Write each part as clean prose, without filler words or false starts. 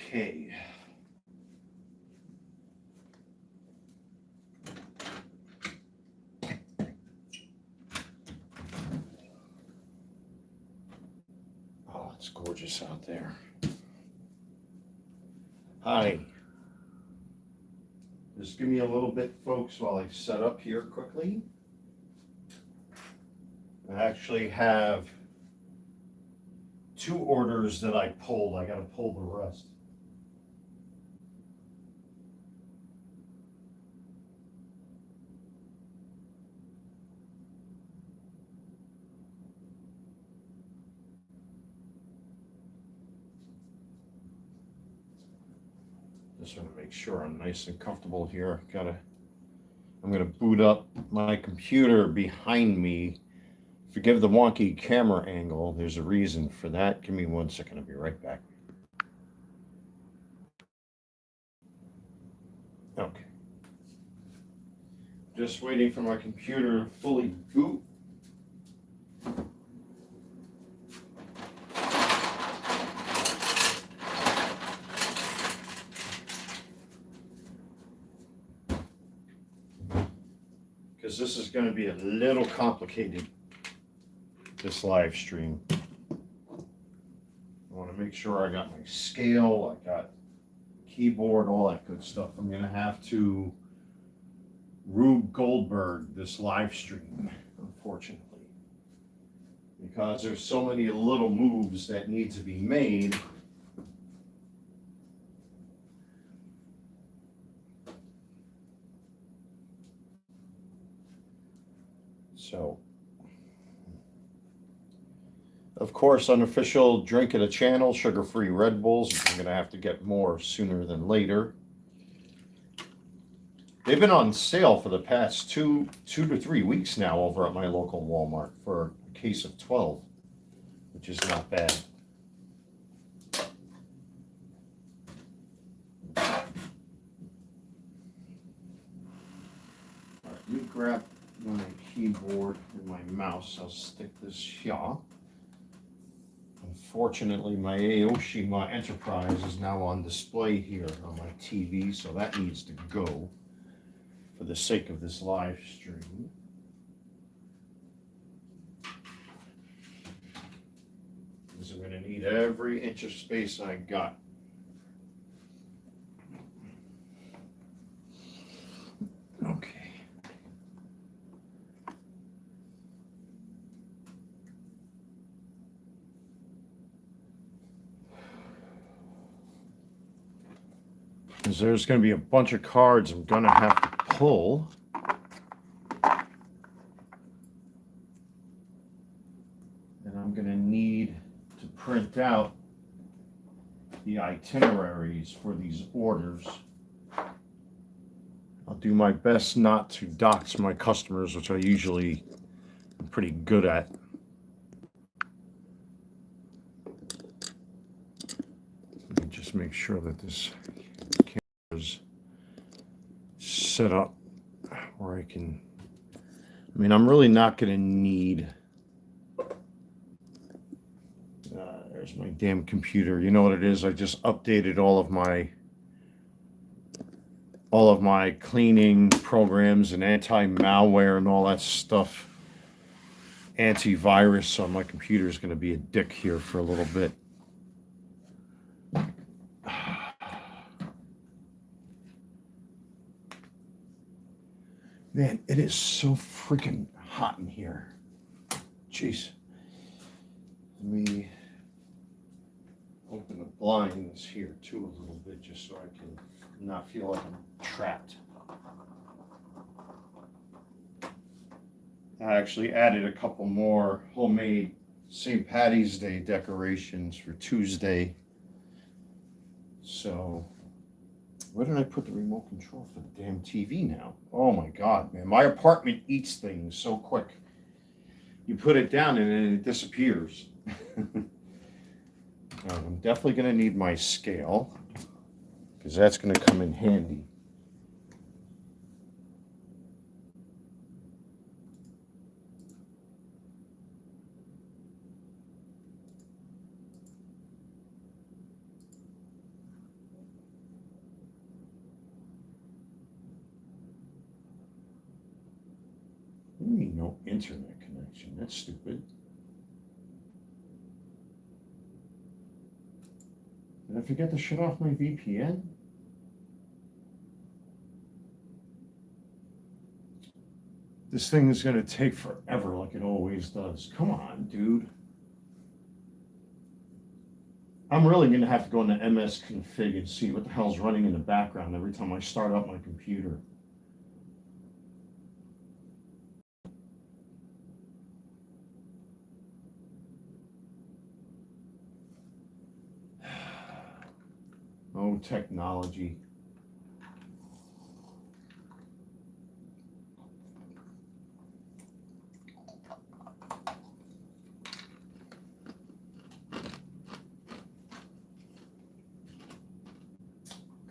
Okay. Oh, it's gorgeous out there. Hi. Just give me a little bit, folks, while I set up here quickly. I actually have 2 orders that I pulled. I got to pull the rest. Just want to make sure I'm nice and comfortable here. I'm gonna boot up my computer behind me. Forgive the wonky camera angle. There's a reason for that. Give me 1 second. I'll be right back. Okay. Just waiting for my computer to fully boot. Because this is going to be a little complicated, this live stream. I want to make sure I got my scale, I got keyboard, all that good stuff. I'm going to have to Rube Goldberg this live stream, unfortunately, because there's so many little moves that need to be made. So, of course, unofficial drink of the channel, sugar-free Red Bulls. I'm going to have to get more sooner than later. They've been on sale for the past two to 3 weeks now over at my local Walmart for a case of 12, which is not bad. All right, let me grab my keyboard and my mouse. I'll stick this here. Unfortunately, my Aoshima Enterprise is now on display here on my TV, so that needs to go for the sake of this live stream. Because I'm going to need every inch of space I got. Okay. Because there's going to be a bunch of cards I'm going to have to pull. And I'm going to need to print out the itineraries for these orders. I'll do my best not to dox my customers, which I usually am pretty good at. Let me just make sure that this camera's set up where I can. I mean, I'm really not going to need. There's my damn computer. You know what it is? I just updated all of my cleaning programs and anti-malware and all that stuff. Antivirus, so my computer is going to be a dick here for a little bit. Man, it is so freaking hot in here. Jeez. Let me open the blinds here too a little bit just so I can not feel like I'm trapped. I actually added a couple more homemade St. Patty's Day decorations for Tuesday. So Where did I put the remote control for the damn TV now? Oh my God, man. My apartment eats things so quick. You put it down and then it disappears. I'm definitely going to need my scale because that's going to come in handy. What do you mean no internet connection? That's stupid. Did I forget to shut off my VPN? This thing is going to take forever like it always does. Come on, dude. I'm really going to have to go into MS config and see what the hell's running in the background every time I start up my computer. Oh, technology.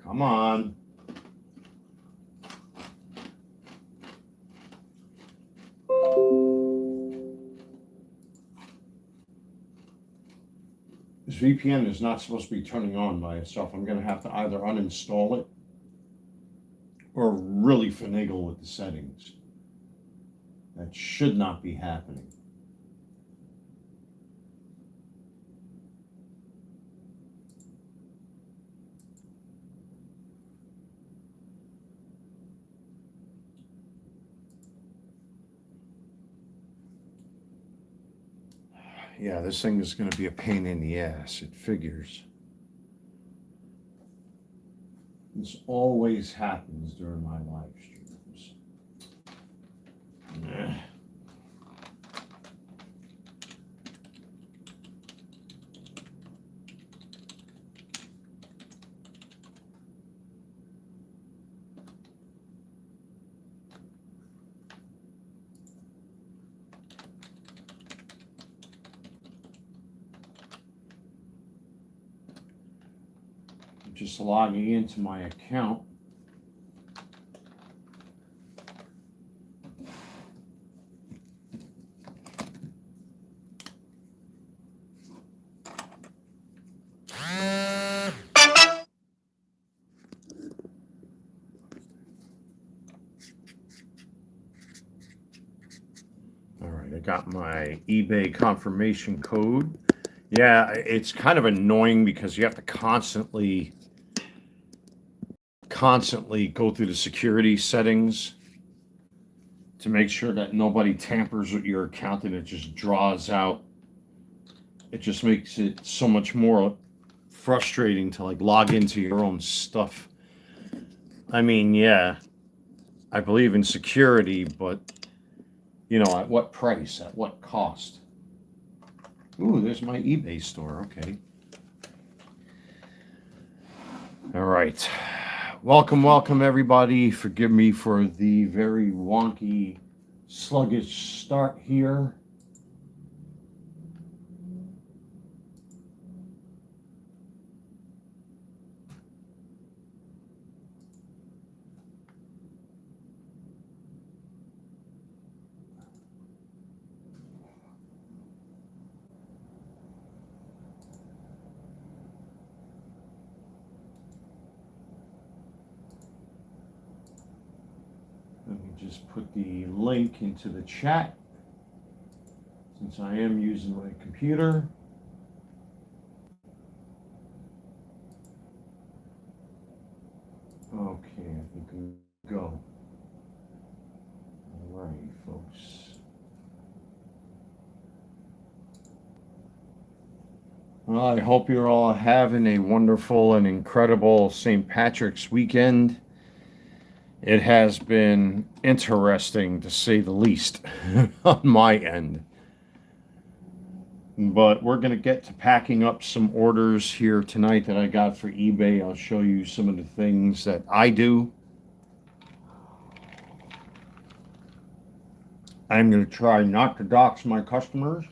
Come on. This VPN is not supposed to be turning on by itself. I'm going to have to either uninstall it or really finagle with the settings. That should not be happening. Yeah, this thing is going to be a pain in the ass. It figures. This always happens during my live streams. Just logging into my account. All right, I got my eBay confirmation code. Yeah, it's kind of annoying because you have to constantly go through the security settings to make sure that nobody tampers with your account and it just draws out. It just makes it so much more frustrating to like log into your own stuff. I mean, yeah, I believe in security, but you know, at what price? At what cost? Ooh, there's my eBay store. Okay. All right. Welcome, everybody. Forgive me for the very wonky, sluggish start here. Let me just put the link into the chat since I am using my computer. Okay, I think we go. All right, folks. Well, I hope you're all having a wonderful and incredible St. Patrick's weekend. It has been interesting, to say the least, on my end. But we're going to get to packing up some orders here tonight that I got for eBay. I'll show you some of the things that I do. I'm going to try not to dox my customers.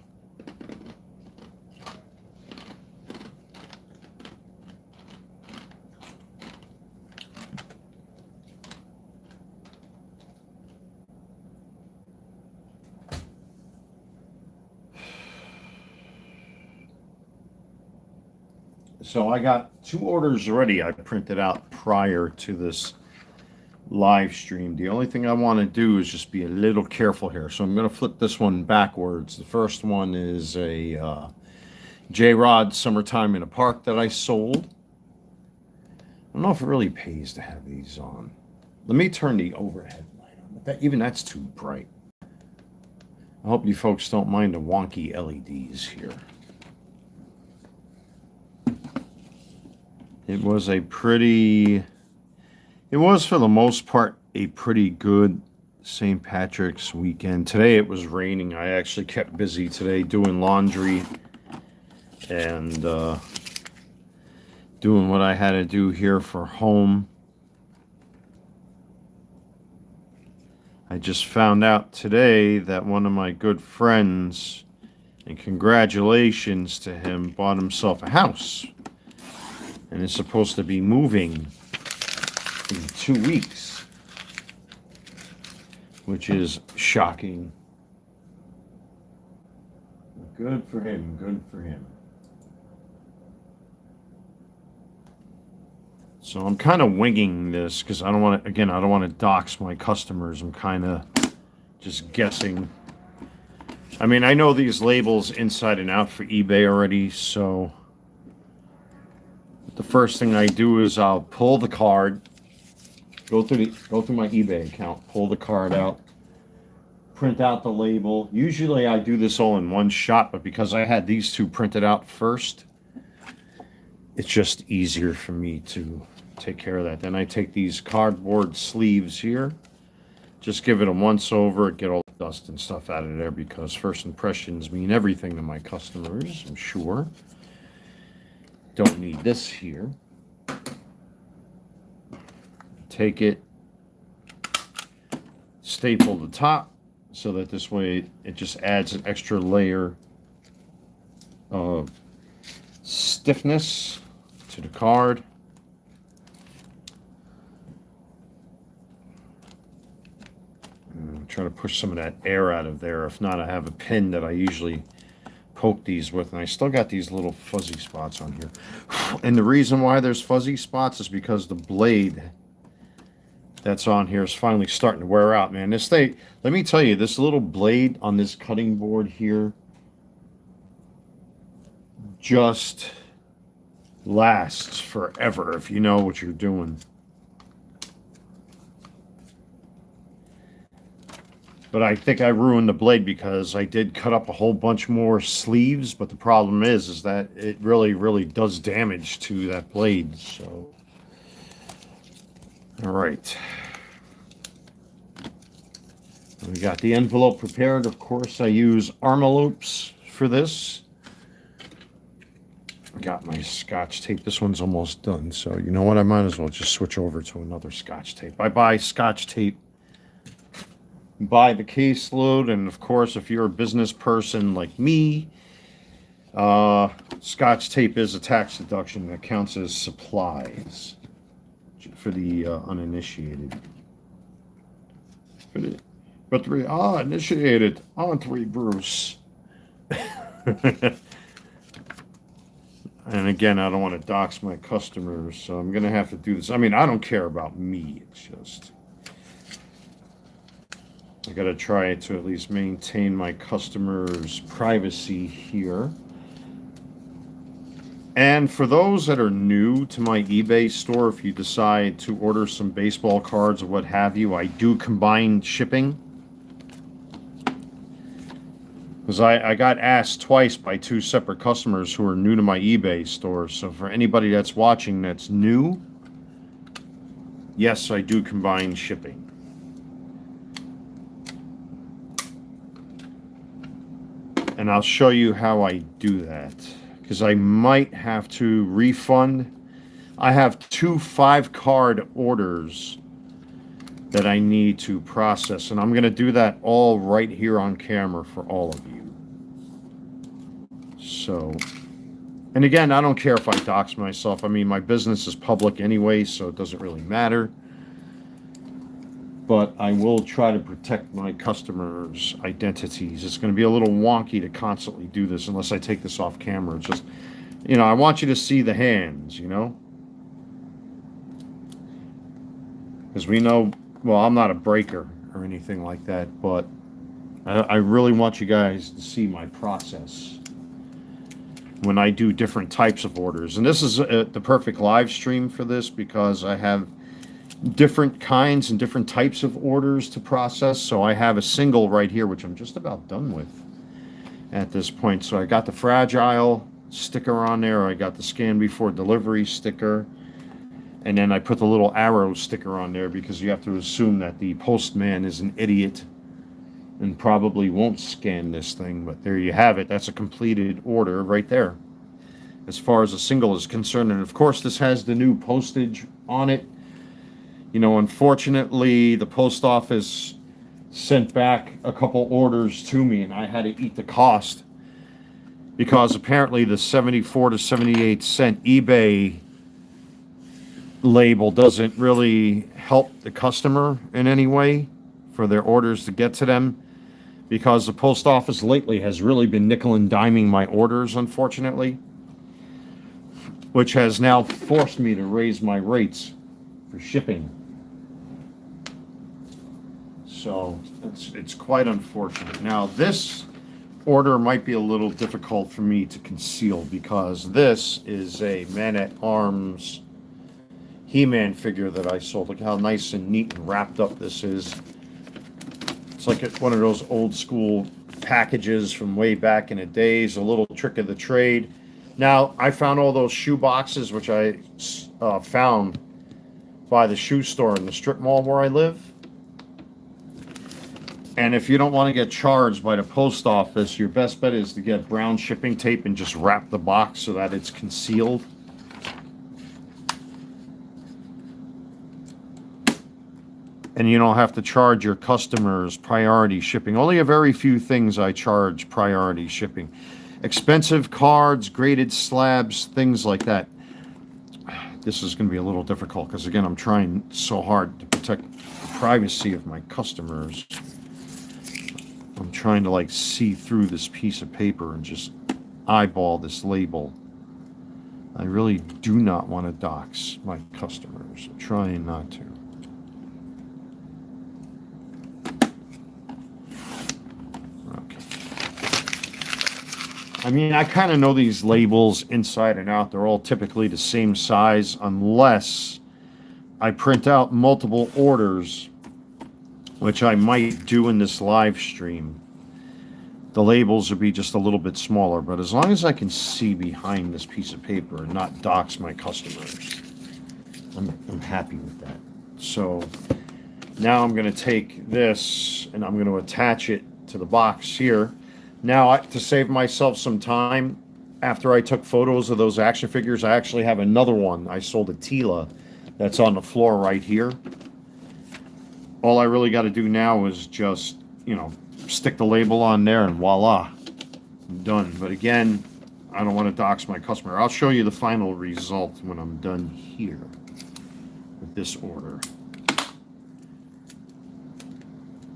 So I got 2 orders already I printed out prior to this live stream. The only thing I want to do is just be a little careful here. So I'm going to flip this one backwards. The first one is a J-Rod Summertime in a Park that I sold. I don't know if it really pays to have these on. Let me turn the overhead light on. But even that's too bright. I hope you folks don't mind the wonky LEDs here. It was for the most part, a pretty good St. Patrick's weekend. Today it was raining. I actually kept busy today doing laundry and doing what I had to do here for home. I just found out today that one of my good friends, and congratulations to him, bought himself a house. And is supposed to be moving in 2 weeks, which is shocking. Good for him, good for him. So I'm kind of winging this because I don't want to dox my customers. I'm kind of just guessing. I mean, I know these labels inside and out for eBay already, so the first thing I do is I'll pull the card, go through my eBay account, pull the card out, print out the label. Usually I do this all in one shot, but because I had these 2 printed out first, it's just easier for me to take care of that. Then I take these cardboard sleeves here, just give it a once over, get all the dust and stuff out of there, because first impressions mean everything to my customers, I'm sure. Don't need this here. Take it, staple the top so that this way it just adds an extra layer of stiffness to the card. And try to push some of that air out of there. If not, I have a pin that I usually poke these with, and I still got these little fuzzy spots on here. And the reason why there's fuzzy spots is because the blade that's on here is finally starting to wear out, man. This thing, let me tell you, this little blade on this cutting board here just lasts forever if you know what you're doing. But I think I ruined the blade because I did cut up a whole bunch more sleeves. But the problem is that it really, really does damage to that blade. So, all right. We got the envelope prepared. Of course, I use Armalopes for this. I got my Scotch tape. This one's almost done. So, you know what? I might as well just switch over to another Scotch tape. I buy Scotch tape by the caseload, and of course, if you're a business person like me, Scotch tape is a tax deduction that counts as supplies for the uninitiated. But the initiated, aren't we, Bruce? And again, I don't want to dox my customers, so I'm going to have to do this. I mean, I don't care about me. It's just I got to try to at least maintain my customers' privacy here. And for those that are new to my eBay store, if you decide to order some baseball cards or what have you, I do combine shipping. Because I got asked twice by 2 separate customers who are new to my eBay store. So for anybody that's watching that's new, yes, I do combine shipping. And I'll show you how I do that, because I might have to refund. I have 2 5-card orders that I need to process, and I'm going to do that all right here on camera for all of you. So, and again, I don't care if I dox myself. I mean, my business is public anyway, so it doesn't really matter. But I will try to protect my customers' identities. It's going to be a little wonky to constantly do this unless I take this off camera. It's just, you know, I want you to see the hands, you know? Because we know, well, I'm not a breaker or anything like that, but I really want you guys to see my process when I do different types of orders. And this is the perfect live stream for this, because I have different kinds and different types of orders to process. So I have a single right here, which I'm just about done with at this point. So I got the fragile sticker on there. I got the scan before delivery sticker. And then I put the little arrow sticker on there because you have to assume that the postman is an idiot and probably won't scan this thing. But there you have it. That's a completed order right there, as far as a single is concerned. And of course, this has the new postage on it. You know, unfortunately, the post office sent back a couple orders to me, and I had to eat the cost, because apparently the 74 to 78 cent eBay label doesn't really help the customer in any way for their orders to get to them, because the post office lately has really been nickel and diming my orders, unfortunately, which has now forced me to raise my rates for shipping. So it's quite unfortunate. Now, this order might be a little difficult for me to conceal, because this is a Man-at-Arms He-Man figure that I sold. Look how nice and neat and wrapped up this is. It's like one of those old school packages from way back in the days, a little trick of the trade. Now, I found all those shoe boxes, which I found by the shoe store in the strip mall where I live. And if you don't want to get charged by the post office, your best bet is to get brown shipping tape and just wrap the box so that it's concealed. And you don't have to charge your customers priority shipping. Only a very few things I charge priority shipping. Expensive cards, graded slabs, things like that. This is going to be a little difficult because, again, I'm trying so hard to protect the privacy of my customers. I'm trying to, like, see through this piece of paper and just eyeball this label. I really do not want to dox my customers. I'm trying not to. I mean, I kind of know these labels inside and out. They're all typically the same size, unless I print out multiple orders, which I might do in this live stream. The labels would be just a little bit smaller, but as long as I can see behind this piece of paper and not dox my customers, I'm happy with that. So now I'm going to take this and I'm going to attach it to the box here. Now, to save myself some time, after I took photos of those action figures, I actually have another one. I sold a Tila that's on the floor right here. All I really got to do now is just, you know, stick the label on there and voila, I'm done. But again, I don't want to dox my customer. I'll show you the final result when I'm done here with this order.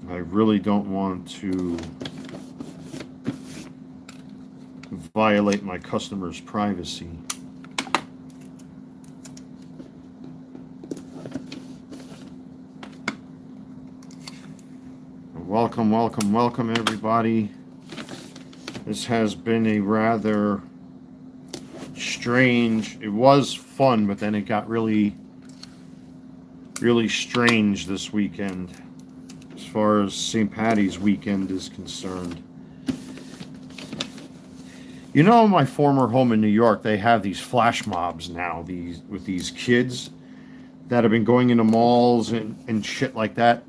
I really don't want to violate my customer's privacy. Welcome, welcome, welcome, everybody. This has been a rather strange, it was fun, but then it got really strange this weekend, as far as St. Patty's weekend is concerned. You know, my former home in New York, they have these flash mobs now, with these kids that have been going into malls and shit like that.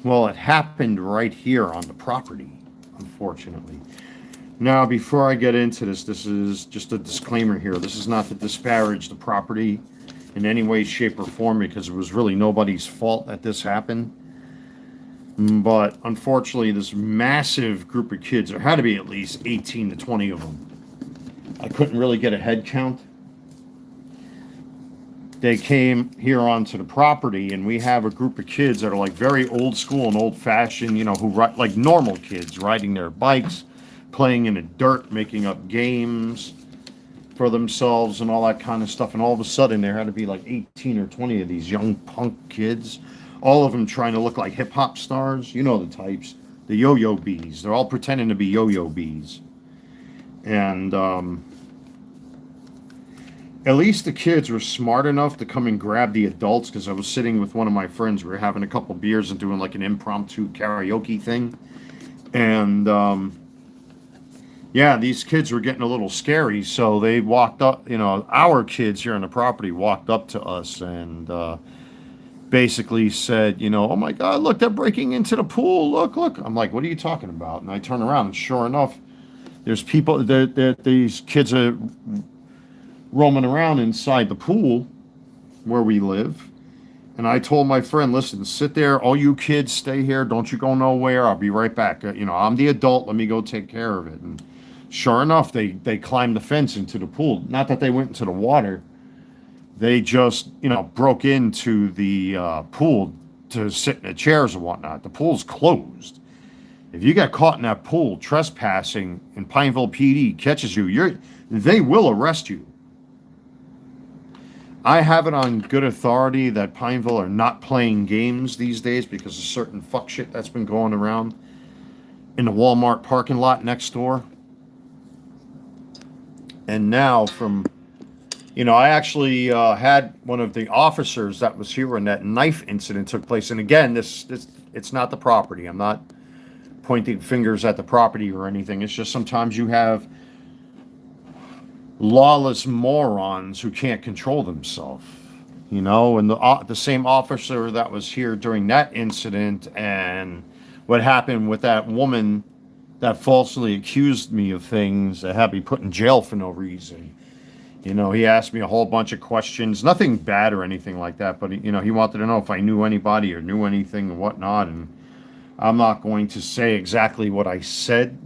Well, it happened right here on the property, unfortunately. Now, before I get into this, this is just a disclaimer here. This is not to disparage the property in any way, shape, or form, because it was really nobody's fault that this happened. But unfortunately, this massive group of kids, there had to be at least 18 to 20 of them. I couldn't really get a head count. They came here onto the property, and we have a group of kids that are like very old school and old fashioned, you know, who ride like normal kids, riding their bikes, playing in the dirt, making up games for themselves and all that kind of stuff. And all of a sudden, there had to be like 18 or 20 of these young punk kids, all of them trying to look like hip hop stars. You know the types, the yo-yo bees. They're all pretending to be yo-yo bees. And at least the kids were smart enough to come and grab the adults, because I was sitting with one of my friends. We were having a couple beers and doing like an impromptu karaoke thing. And yeah, these kids were getting a little scary, so they walked up, you know, our kids here on the property walked up to us and basically said, you know, oh my God, look, they're breaking into the pool. Look, look. I'm like, what are you talking about? And I turn around, and sure enough, there's people, these kids are roaming around inside the pool where we live. And I told my friend, listen, sit there. All you kids stay here. Don't you go nowhere. I'll be right back. You know, I'm the adult. Let me go take care of it. And sure enough, they climbed the fence into the pool. Not that they went into the water. They just, you know, broke into the pool to sit in the chairs and whatnot. The pool's closed. If you get caught in that pool trespassing and Pineville PD catches you, they will arrest you. I have it on good authority that Pineville are not playing games these days because of certain fuck shit that's been going around in the Walmart parking lot next door. And now you know, I actually had one of the officers that was here when that knife incident took place. And again, it's not the property. I'm not pointing fingers at the property or anything. It's just sometimes you have lawless morons who can't control themselves, you know. And the same officer that was here during that incident and what happened with that woman that falsely accused me of things that had me put in jail for no reason. You know, he asked me a whole bunch of questions, nothing bad or anything like that, but you know, he wanted to know if I knew anybody or knew anything and whatnot. And I'm not going to say exactly what I said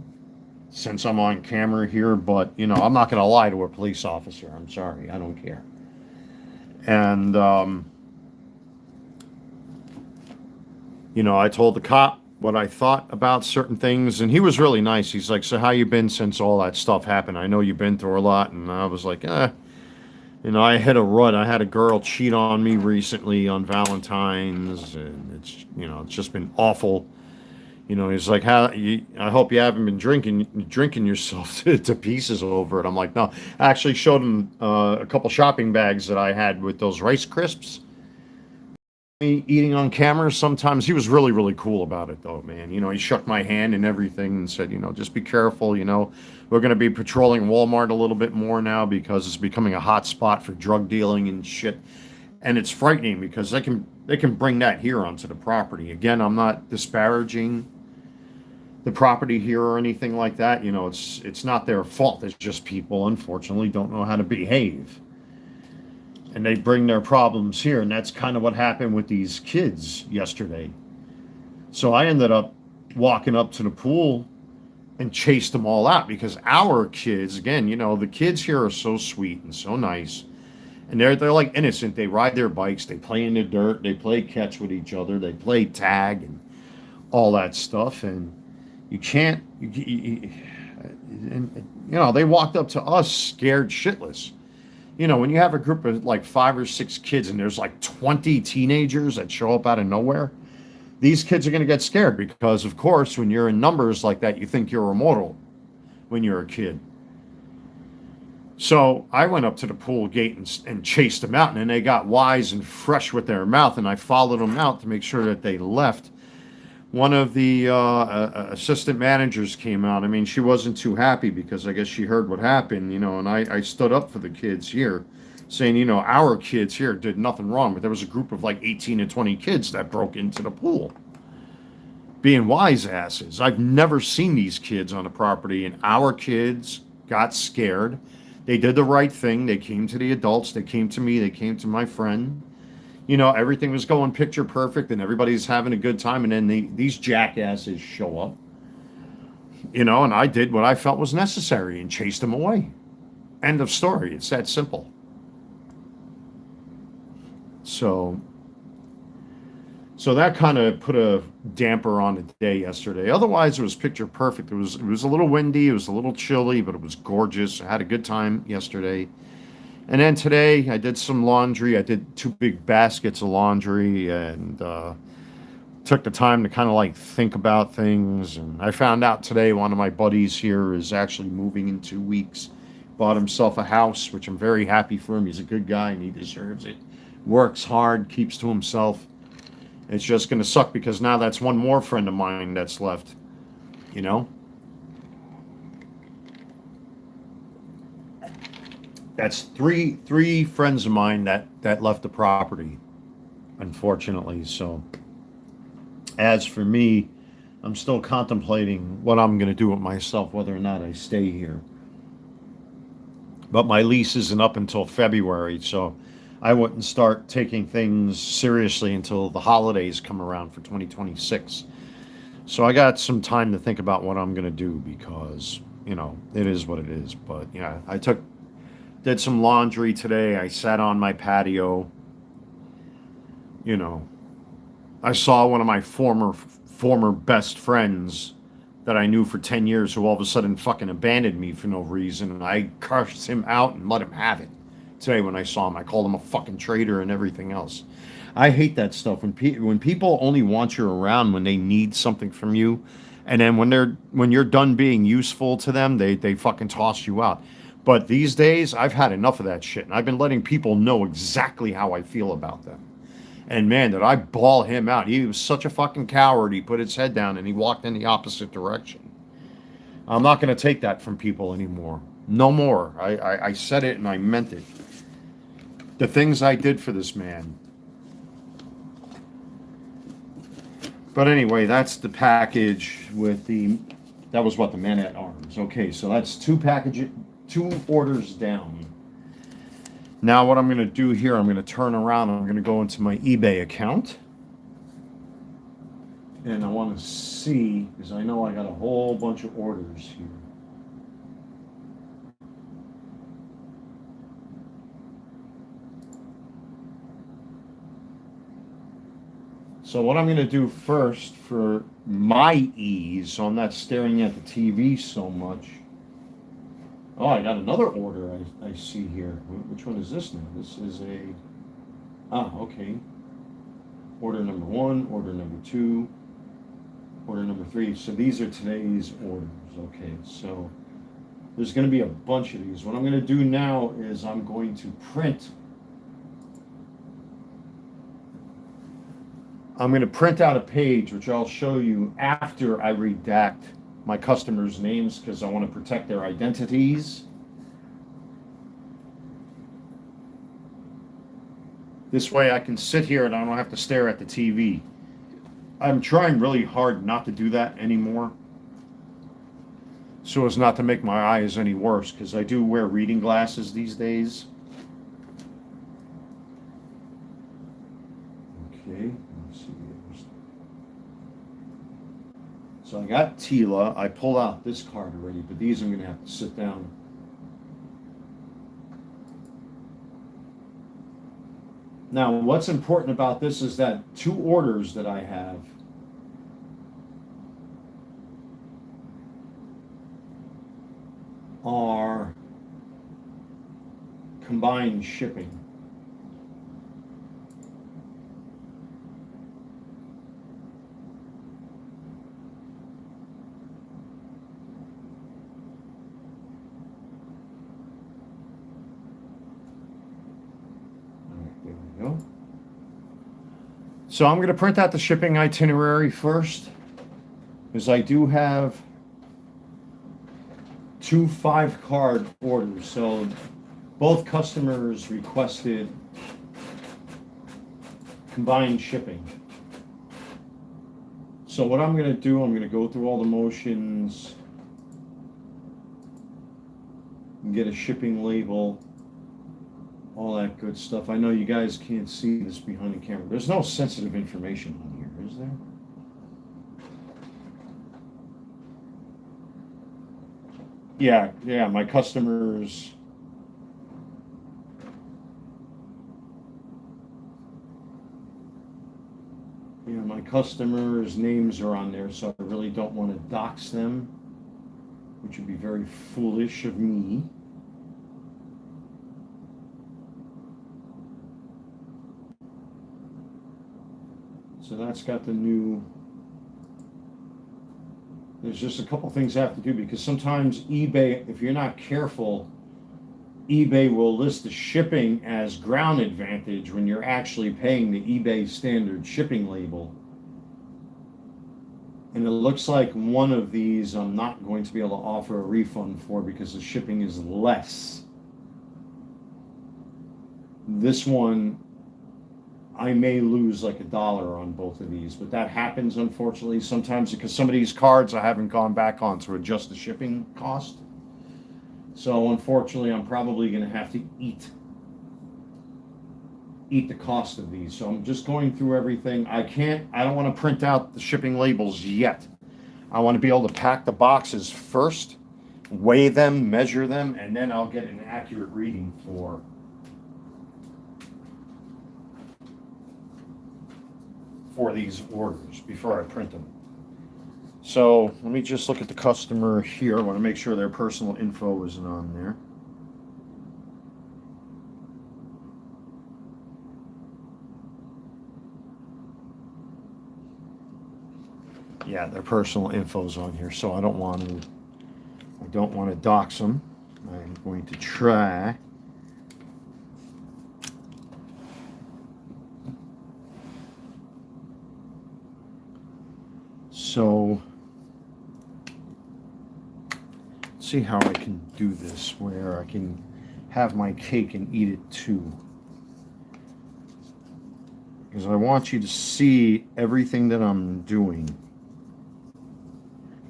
since I'm on camera here, but you know, I'm not going to lie to a police officer. I'm sorry, I don't care. And you know, I told the cop what I thought about certain things, and he was really nice. He's like, so how you been since all that stuff happened? I know you've been through a lot. And I was like, you know, I hit a rut. I had a girl cheat on me recently on Valentine's, and it's, you know, it's just been awful. You know, he's like, I hope you haven't been drinking yourself to pieces over it. I'm like, no. I actually showed him a couple shopping bags that I had with those Rice Crisps. Me eating on camera sometimes. He was really, really cool about it, though, man. You know, he shook my hand and everything and said, you know, just be careful. You know, we're going to be patrolling Walmart a little bit more now because it's becoming a hot spot for drug dealing and shit. And it's frightening because they can bring that here onto the property. Again, I'm not disparaging the property here or anything like that. You know, it's not their fault. It's just people, unfortunately, don't know how to behave. And they bring their problems here, and that's kind of what happened with these kids yesterday. So I ended up walking up to the pool and chased them all out because our kids, again, you know, the kids here are so sweet and so nice. And they're like innocent. They ride their bikes, they play in the dirt, they play catch with each other, they play tag and all that stuff. And you can't, you know, they walked up to us scared shitless. You know, when you have a group of like 5 or 6 kids and there's like 20 teenagers that show up out of nowhere, these kids are going to get scared because, of course, when you're in numbers like that, you think you're immortal when you're a kid. So I went up to the pool gate and chased them out, and then they got wise and fresh with their mouth, and I followed them out to make sure that they left. One of the assistant managers came out. I mean, she wasn't too happy because I guess she heard what happened, you know, and I stood up for the kids here saying, you know, our kids here did nothing wrong, but there was a group of like 18 to 20 kids that broke into the pool. being wise asses. I've never seen these kids on the property, and our kids got scared. They did the right thing. They came to the adults. They came to me. They came to my friend. You know, everything was going picture perfect, and everybody's having a good time. And then these jackasses show up, you know, and I did what I felt was necessary and chased them away. End of story. It's that simple. So that kind of put a damper on the day yesterday. Otherwise, it was picture perfect. It was a little windy, it was a little chilly, but it was gorgeous. I had a good time yesterday. And then today, I did some laundry. I did 2 big baskets of laundry, and took the time to kind of like think about things. And I found out today one of my buddies here is actually moving in 2 weeks. Bought himself a house, which I'm very happy for him. He's a good guy and he deserves it. Works hard, keeps to himself. It's just going to suck because now that's one more friend of mine that's left, you know? That's three friends of mine that left the property, unfortunately. So as for me, I'm still contemplating what I'm going to do with myself, whether or not I stay here. But my lease isn't up until February, so I wouldn't start taking things seriously until the holidays come around for 2026. So I got some time to think about what I'm going to do because, you know, it is what it is. But yeah, did some laundry today. I sat on my patio. You know, I saw one of my former best friends that I knew for 10 years who all of a sudden fucking abandoned me for no reason. And I cursed him out and let him have it. Today when I saw him, I called him a fucking traitor and everything else. I hate that stuff when people only want you around when they need something from you, and then when you're done being useful to them, they fucking toss you out. But these days, I've had enough of that shit, and I've been letting people know exactly how I feel about them. And man, did I bawl him out. He was such a fucking coward. He put his head down and he walked in the opposite direction. I'm not going to take that from people anymore. No more. I said it and I meant it. The things I did for this man. But anyway, that's the package with that was what, the Man at Arms. Okay, so that's 2 orders down. Now what I'm going to do here, I'm going to turn around and I'm going to go into my eBay account. And I want to see, because I know I got a whole bunch of orders here. So what I'm going to do first for my ease, so I'm not staring at the TV so much. Oh, I got another order I see here. Which one is this now? This is okay. Order number 1, order number 2, order number 3. So these are today's orders. Okay, so there's going to be a bunch of these. What I'm going to do now is I'm going to print out a page, which I'll show you after I redact my customers' names because I want to protect their identities. This way I can sit here and I don't have to stare at the TV. I'm trying really hard not to do that anymore, so as not to make my eyes any worse, because I do wear reading glasses these days. Okay. So I got Tila. I pulled out this card already, but these I'm going to have to sit down. Now, what's important about this is that 2 orders that I have are combined shipping. So I'm going to print out the shipping itinerary first, because I do have 2 5-card orders. So both customers requested combined shipping. So what I'm going to do, I'm going to go through all the motions and get a shipping label, all that good stuff. I know you guys can't see this behind the camera. There's no sensitive information on here, is there? Yeah, my customers. Yeah, my customers' names are on there, so I really don't want to dox them, which would be very foolish of me. So that's got the new. There's just a couple things I have to do because sometimes eBay, if you're not careful, eBay will list the shipping as ground advantage when you're actually paying the eBay standard shipping label. And it looks like one of these I'm not going to be able to offer a refund for because the shipping is less. This one, I may lose like $1 on both of these, but that happens unfortunately sometimes because some of these cards I haven't gone back on to adjust the shipping cost. So unfortunately, I'm probably going to have to eat the cost of these. So I'm just going through everything. I don't want to print out the shipping labels yet. I want to be able to pack the boxes first, weigh them, measure them, and then I'll get an accurate reading for these orders before I print them. So let me just look at the customer here. I want to make sure their personal info isn't on there. Yeah, their personal info's on here, so I don't want to dox them. I'm going to try. So see how I can do this where I can have my cake and eat it too. Because I want you to see everything that I'm doing.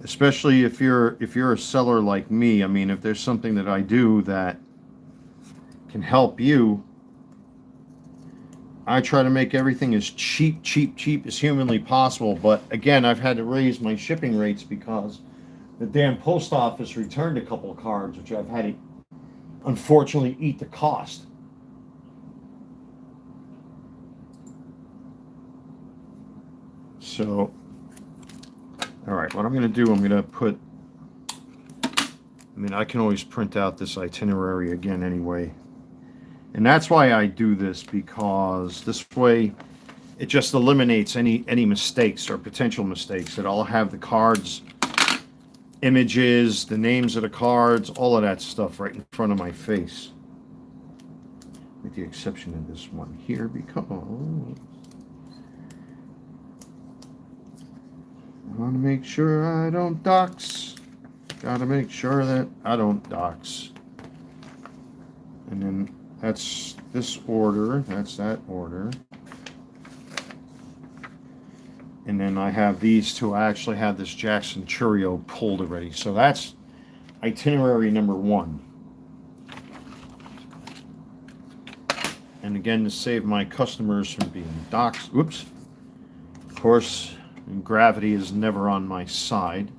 Especially if you're a seller like me. I mean, if there's something that I do that can help you, I try to make everything as cheap as humanly possible. But again, I've had to raise my shipping rates because the damn post office returned a couple of cards, which I've had to unfortunately eat the cost. So, all right, what I'm going to do, I'm going to put, I can always print out this itinerary again anyway. And that's why I do this, because this way it just eliminates any mistakes or potential mistakes. That I'll have the cards, images, the names of the cards, all of that stuff right in front of my face. With the exception of this one here, because I want to make sure I don't dox. Gotta make sure that I don't dox. And then that's this order, that's that order. And then I have these two. I actually have this Jackson Churio pulled already. So that's itinerary number 1. And again, to save my customers from being doxxed, whoops. Of course, gravity is never on my side.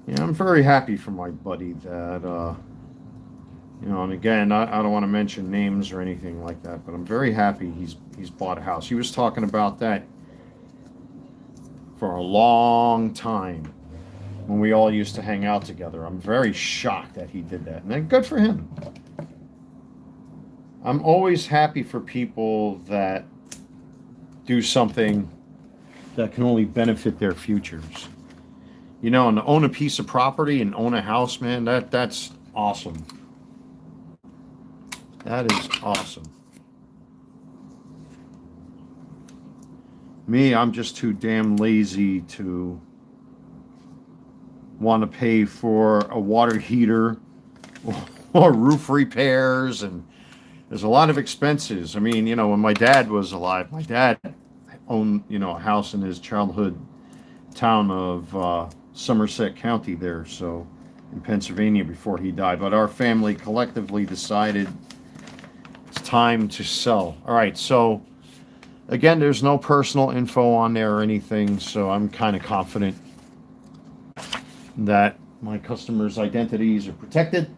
Yeah, I'm very happy for my buddy that, and again, I don't want to mention names or anything like that, but I'm very happy he's bought a house. He was talking about that for a long time when we all used to hang out together. I'm very shocked that he did that, and then good for him. I'm always happy for people that do something that can only benefit their futures. And to own a piece of property and own a house, man, that's awesome. That is awesome. Me, I'm just too damn lazy to want to pay for a water heater or roof repairs and There's a lot of expenses. I mean, you know, when my dad was alive, my dad owned, you know, a house in his childhood town of Somerset County there, so in Pennsylvania before he died. But our family collectively decided it's time to sell. All right, so again, there's no personal info on there or anything, so I'm kind of confident that my customers' identities are protected.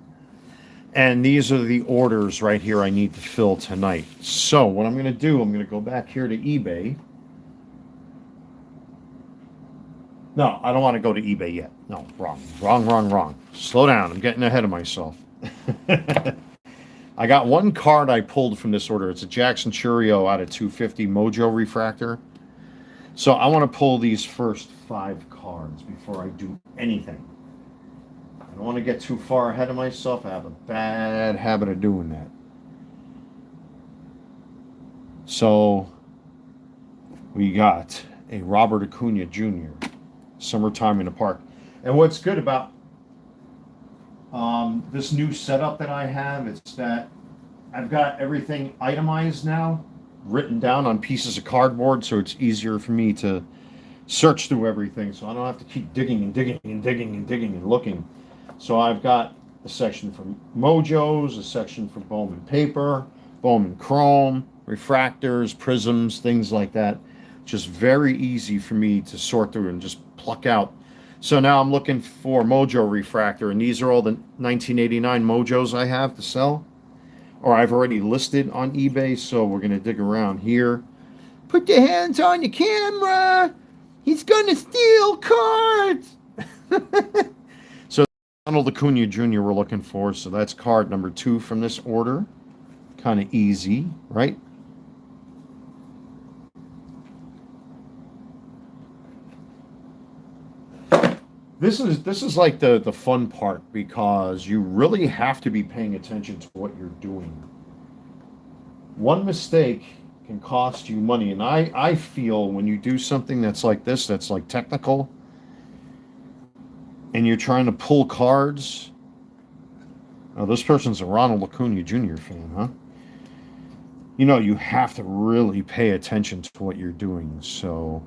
And these are the orders right here I need to fill tonight. So what I'm going to do, I'm going to go back here to eBay. No, I don't want to go to eBay yet. No, wrong. Slow down. I'm getting ahead of myself. I got one card I pulled from this order. It's a Jackson Churio out of 250 Mojo refractor. So I want to pull these first 5 cards before I do anything. I don't want to get too far ahead of myself. I have a bad habit of doing that. So we got a Robert Acuna Jr., Summertime in the Park. And what's good about this new setup that I have is that I've got everything itemized now, written down on pieces of cardboard, so it's easier for me to search through everything, so I don't have to keep digging and looking. So I've got a section for Mojos, a section for Bowman paper, Bowman chrome, refractors, prisms, things like that. Just very easy for me to sort through and just pluck out. So now I'm looking for Mojo refractor, and these are all the 1989 Mojos I have to sell, or I've already listed on eBay. So we're going to dig around here. Put your hands on your camera. He's going to steal cards. So Ronald Acuna Jr. we're looking for. So that's card number 2 from this order. Kind of easy, right? This is like the fun part, because you really have to be paying attention to what you're doing. One mistake can cost you money, and I feel when you do something that's like this, that's like technical, and you're trying to pull cards. Oh, this person's a Ronald Acuna Jr. fan, huh? You know, you have to really pay attention to what you're doing. So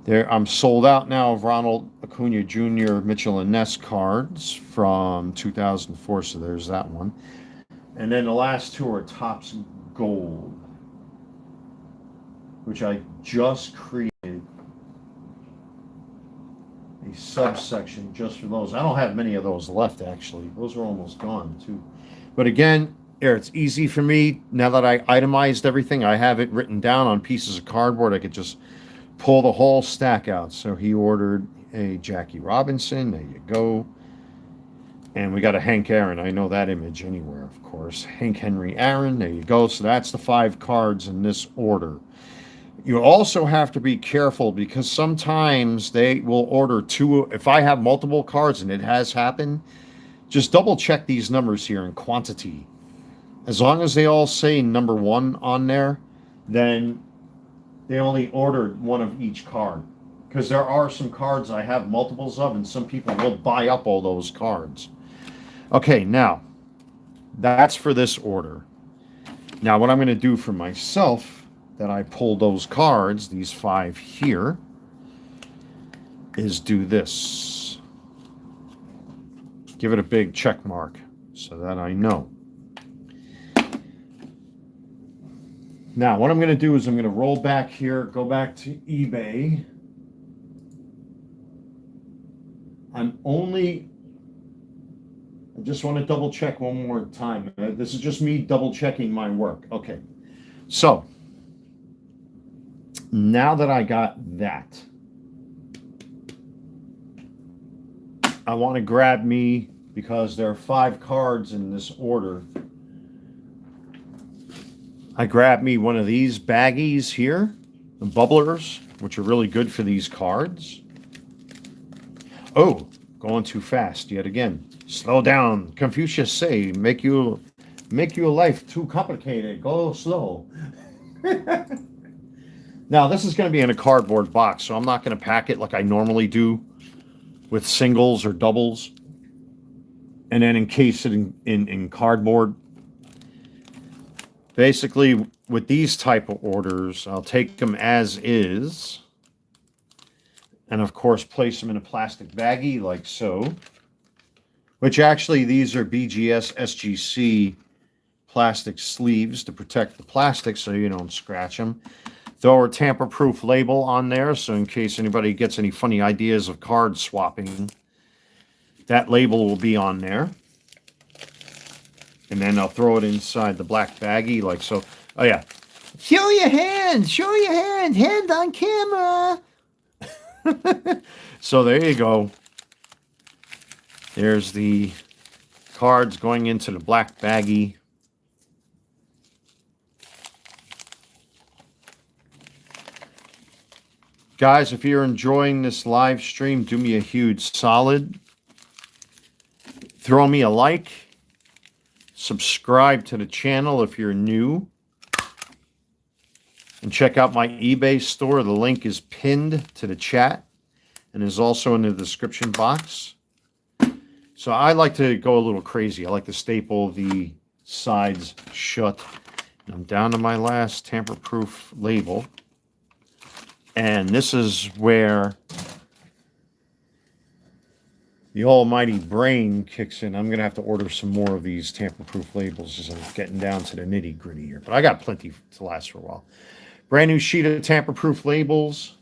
there, I'm sold out now of Ronald Acuna Jr. Mitchell and Ness cards from 2004, so there's that one. And then the last 2 are Topps Gold, which I just created a subsection just for those. I don't have many of those left, actually. Those are almost gone, too. But again, here, it's easy for me. Now that I itemized everything, I have it written down on pieces of cardboard. I could just pull the whole stack out. So he ordered a Jackie Robinson. There you go. And we got a Hank Aaron. I know that image anywhere, of course. Hank Henry Aaron. There you go. So that's the 5 cards in this order. You also have to be careful, because sometimes they will order 2. If I have multiple cards, and it has happened, just double check these numbers here in quantity. As long as they all say number 1 on there, then they only ordered 1 of each card. Because there are some cards I have multiples of, and some people will buy up all those cards. Okay, now, that's for this order. Now, what I'm going to do for myself, that I pulled those cards, these 5 here, is do this. Give it a big check mark so that I know. Now, what I'm going to do is I'm going to roll back here, go back to eBay. I just want to double check one more time. This is just me double checking my work. Okay. So, now that I got that, I want to grab me, because there are 5 cards in this order. I grabbed me one of these baggies here, the bubblers, which are really good for these cards. Oh, going too fast yet again. Slow down. Confucius say, make your life too complicated. Go slow. Now, this is going to be in a cardboard box, so I'm not going to pack it like I normally do with singles or doubles and then encase it in cardboard. Basically, with these type of orders, I'll take them as is. And of course, place them in a plastic baggie like so. Which actually, these are BGS SGC plastic sleeves to protect the plastic so you don't scratch them. Throw a tamper-proof label on there, so in case anybody gets any funny ideas of card swapping, that label will be on there. And then I'll throw it inside the black baggie like so. Oh yeah. Show your hand! Show your hand! Hand on camera! So there you go. There's the cards going into the black baggie. Guys, if you're enjoying this live stream, do me a huge solid. Throw me a like. Subscribe to the channel if you're new. And check out my eBay store. The link is pinned to the chat and is also in the description box. So I like to go a little crazy. I like to staple the sides shut. And I'm down to my last tamper-proof label. And this is where the almighty brain kicks in. I'm going to have to order some more of these tamper-proof labels as I'm getting down to the nitty-gritty here. But I got plenty to last for a while. Brand new sheet of tamper-proof labels.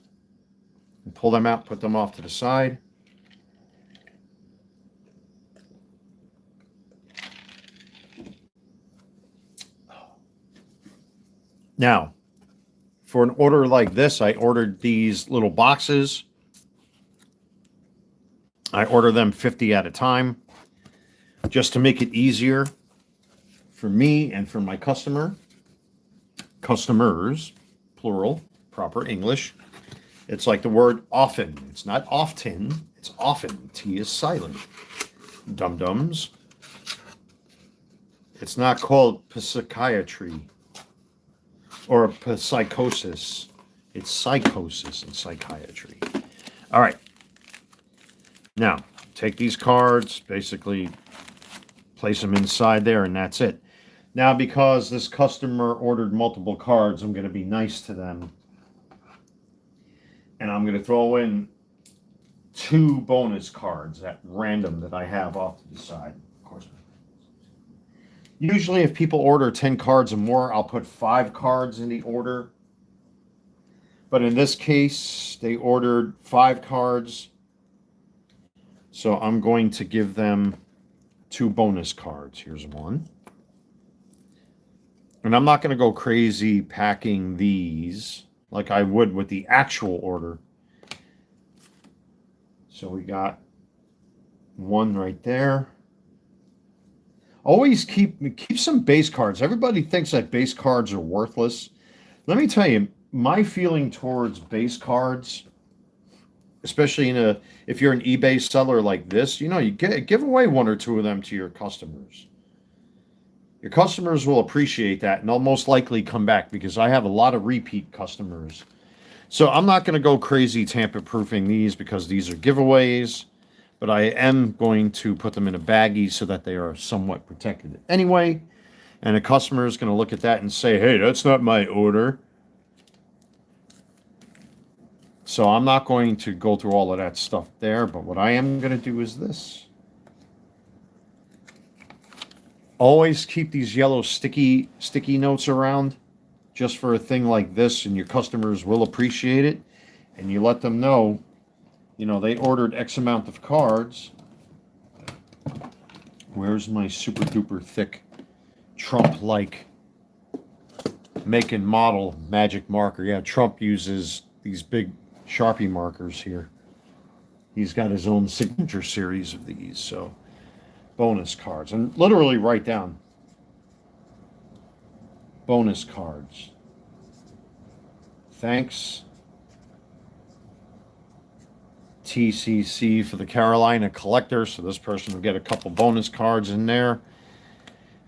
And pull them out, put them off to the side. Now, for an order like this, I ordered these little boxes. I order them 50 at a time just to make it easier for me and for my customers, plural, proper English. It's like the word often. It's not often, it's often. T is silent. Dum-dums. It's not called psychiatry or psychosis. It's psychosis in psychiatry. All right. Now, take these cards, basically place them inside there, and that's it. Now, because this customer ordered multiple cards, I'm going to be nice to them. And I'm going to throw in 2 bonus cards at random that I have off to the side. Of course. Usually, if people order 10 cards or more, I'll put 5 cards in the order. But in this case, they ordered 5 cards. So I'm going to give them 2 bonus cards. Here's one. And I'm not going to go crazy packing these like I would with the actual order. So we got one right there. Always keep some base cards. Everybody thinks that base cards are worthless. Let me tell you, my feeling towards base cards, especially if you're an eBay seller like this, you give away 1 or 2 of them to your customers. Your customers will appreciate that, and they'll most likely come back because I have a lot of repeat customers. So I'm not going to go crazy tamper-proofing these because these are giveaways, but I am going to put them in a baggie so that they are somewhat protected anyway. And a customer is going to look at that and say, hey, that's not my order. So I'm not going to go through all of that stuff there, but what I am going to do is this. Always keep these yellow sticky notes around just for a thing like this, and your customers will appreciate it. And you let them know, they ordered X amount of cards. Where's my super duper thick Trump-like make and model magic marker? Yeah, Trump uses these big Sharpie markers here. He's got his own signature series of these, so bonus cards. And literally write down bonus cards. Thanks, TCC, for the Carolina Collector. So this person will get a couple bonus cards in there.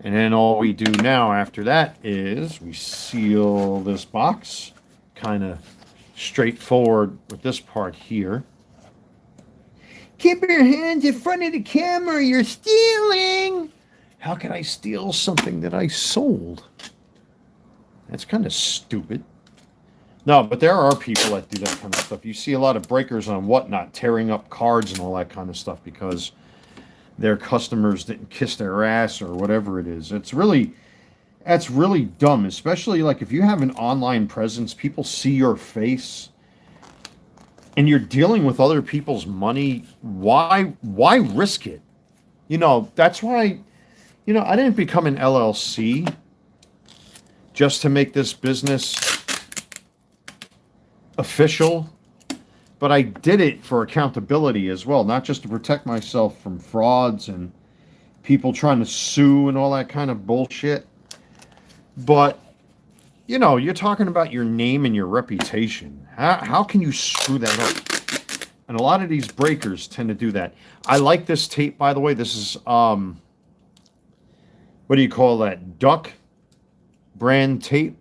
And then all we do now after that is we seal this box. Kind of straightforward with this part here. Keep your hands in front of the camera. You're stealing. How can I steal something that I sold? It's kind of stupid. No, but there are people that do that kind of stuff. You see a lot of breakers on Whatnot tearing up cards and all that kind of stuff because their customers didn't kiss their ass or whatever it is. That's really dumb, especially like if you have an online presence, people see your face and you're dealing with other people's money. Why risk it? That's why, I didn't become an LLC just to make this business official, but I did it for accountability as well, not just to protect myself from frauds and people trying to sue and all that kind of bullshit. But, you're talking about your name and your reputation. How can you screw that up? And a lot of these breakers tend to do that. I like this tape, by the way. This is, what do you call that? Duck brand tape.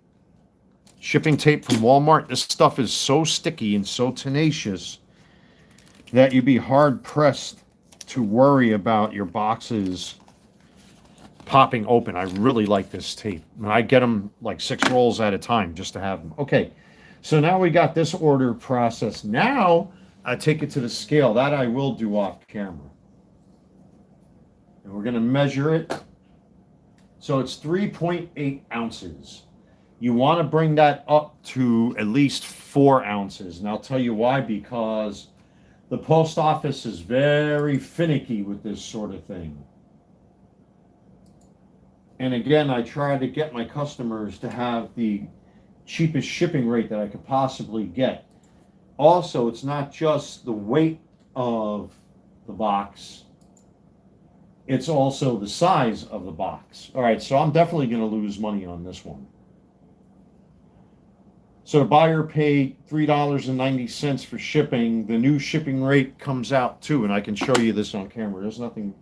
Shipping tape from Walmart. This stuff is so sticky and so tenacious that you'd be hard pressed to worry about your boxes popping open. I really like this tape. I get them like 6 rolls at a time just to have them. Okay, so now we got this order processed. Now I take it to the scale. That I will do off camera. And we're going to measure it. So it's 3.8 ounces. You want to bring that up to at least 4 ounces. And I'll tell you why, because the post office is very finicky with this sort of thing. And again, I try to get my customers to have the cheapest shipping rate that I could possibly get. Also, it's not just the weight of the box, it's also the size of the box. All right, so I'm definitely going to lose money on this one. So the buyer paid $3.90 for shipping. The new shipping rate comes out too, and I can show you this on camera. There's nothing.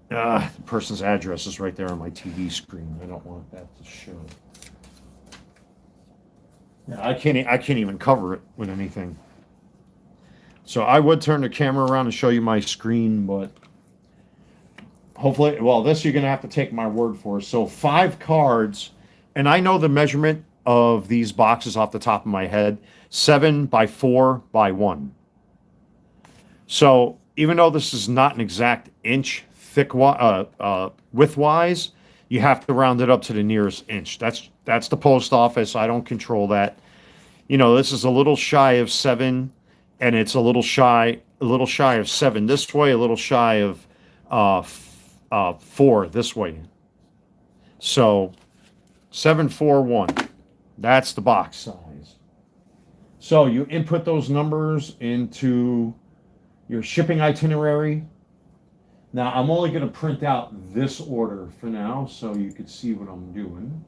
The person's address is right there on my TV screen. I don't want that to show. Yeah, I can't even cover it with anything. So I would turn the camera around and show you my screen, but hopefully, well, this you're going to have to take my word for. So 5 cards, and I know the measurement of these boxes off the top of my head, 7 by 4 by 1. So even though this is not an exact inch thick width-wise, you have to round it up to the nearest inch. That's the post office. I don't control that. This is a little shy of 7, and it's a little shy of 7 this way, a little shy of 4 this way. So 741. That's the box size. So you input those numbers into your shipping itinerary. Now, I'm only going to print out this order for now so you can see what I'm doing.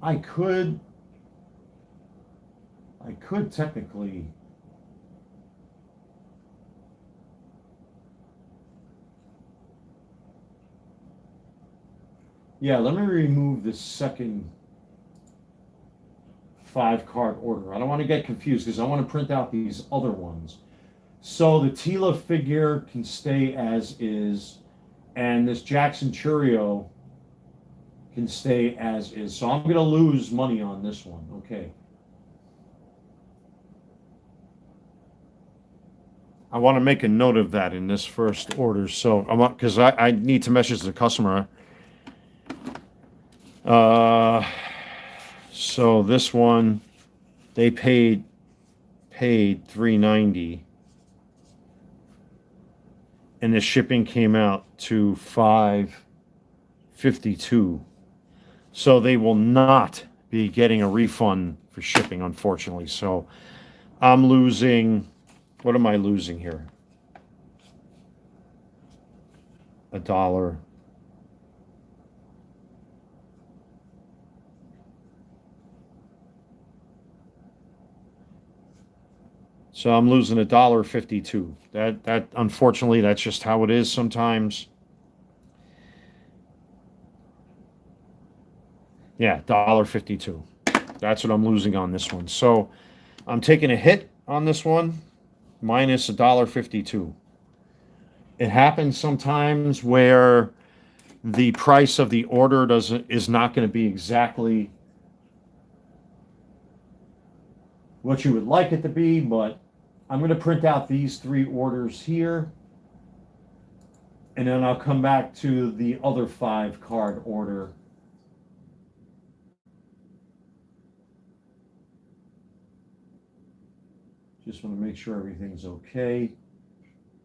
I could technically... Yeah, let me remove this second 5-card order. I don't want to get confused because I want to print out these other ones. So the Tila figure can stay as is, and this Jackson Churio can stay as is. So I'm going to lose money on this one. Okay. I want to make a note of that in this first order. So because I need to message the customer. So this one, they paid $3.90, and the shipping came out to $5.52. So they will not be getting a refund for shipping, unfortunately. So I'm losing. What am I losing here? $1. So I'm losing $1.52. That unfortunately, that's just how it is sometimes. Yeah, $1.52. That's what I'm losing on this one. So I'm taking a hit on this one. minus $1.52. It happens sometimes where the price of the order is not going to be exactly what you would like it to be, but I'm going to print out these 3 orders here, and then I'll come back to the other 5 card order. Just want to make sure everything's okay.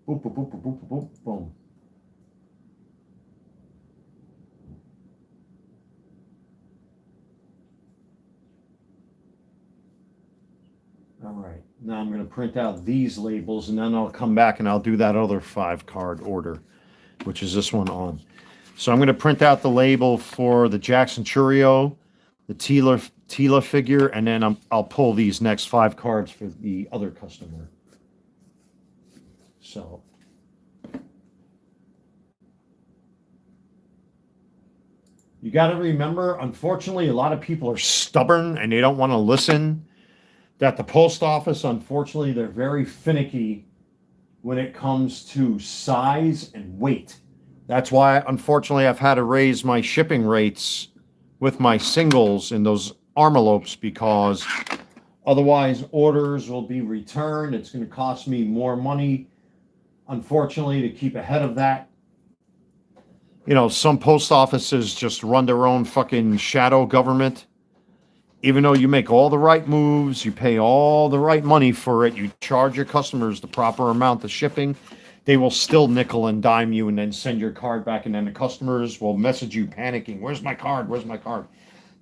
Boop, boop, boop, boop, boop, boop, boom. All right, now I'm going to print out these labels, and then I'll come back and I'll do that other 5 card order, which is this one on. So I'm going to print out the label for the Jackson Churio, the Tila figure, and then I'll pull these next 5 cards for the other customer. So you got to remember, unfortunately, a lot of people are stubborn and they don't want to listen. That the post office, unfortunately, they're very finicky when it comes to size and weight. That's why, unfortunately, I've had to raise my shipping rates with my singles in those envelopes, because otherwise orders will be returned. It's going to cost me more money, unfortunately, to keep ahead of that. You know, some post offices just run their own fucking shadow government. Even though you make all the right moves, you pay all the right money for it, you charge your customers the proper amount of shipping, they will still nickel and dime you and then send your card back, and then the customers will message you panicking, "Where's my card? Where's my card?"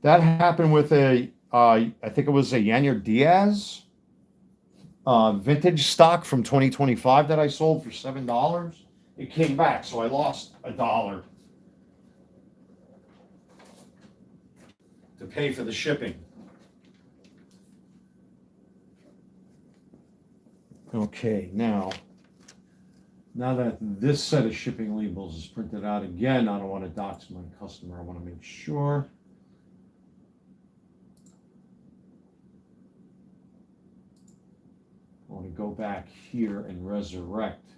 That happened with I think it was a Yanier Diaz vintage stock from 2025 that I sold for $7. It came back, so I lost $1 to pay for the shipping. Okay, now that this set of shipping labels is printed out, again, I don't want to dox my customer. I want to make sure. I want to go back here and resurrect.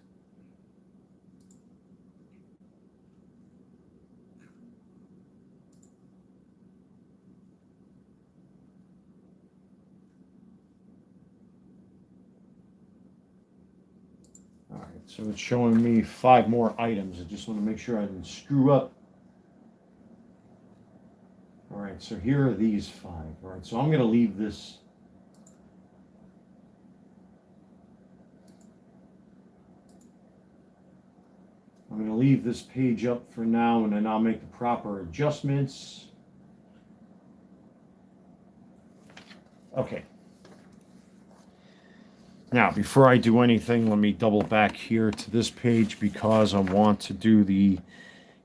All right, so it's showing me 5 more items. I just want to make sure I didn't screw up. All right, so here are these 5. All right, so I'm going to leave this. I'm going to leave this page up for now, and then I'll make the proper adjustments. Okay. Now, before I do anything, let me double back here to this page, because I want to do the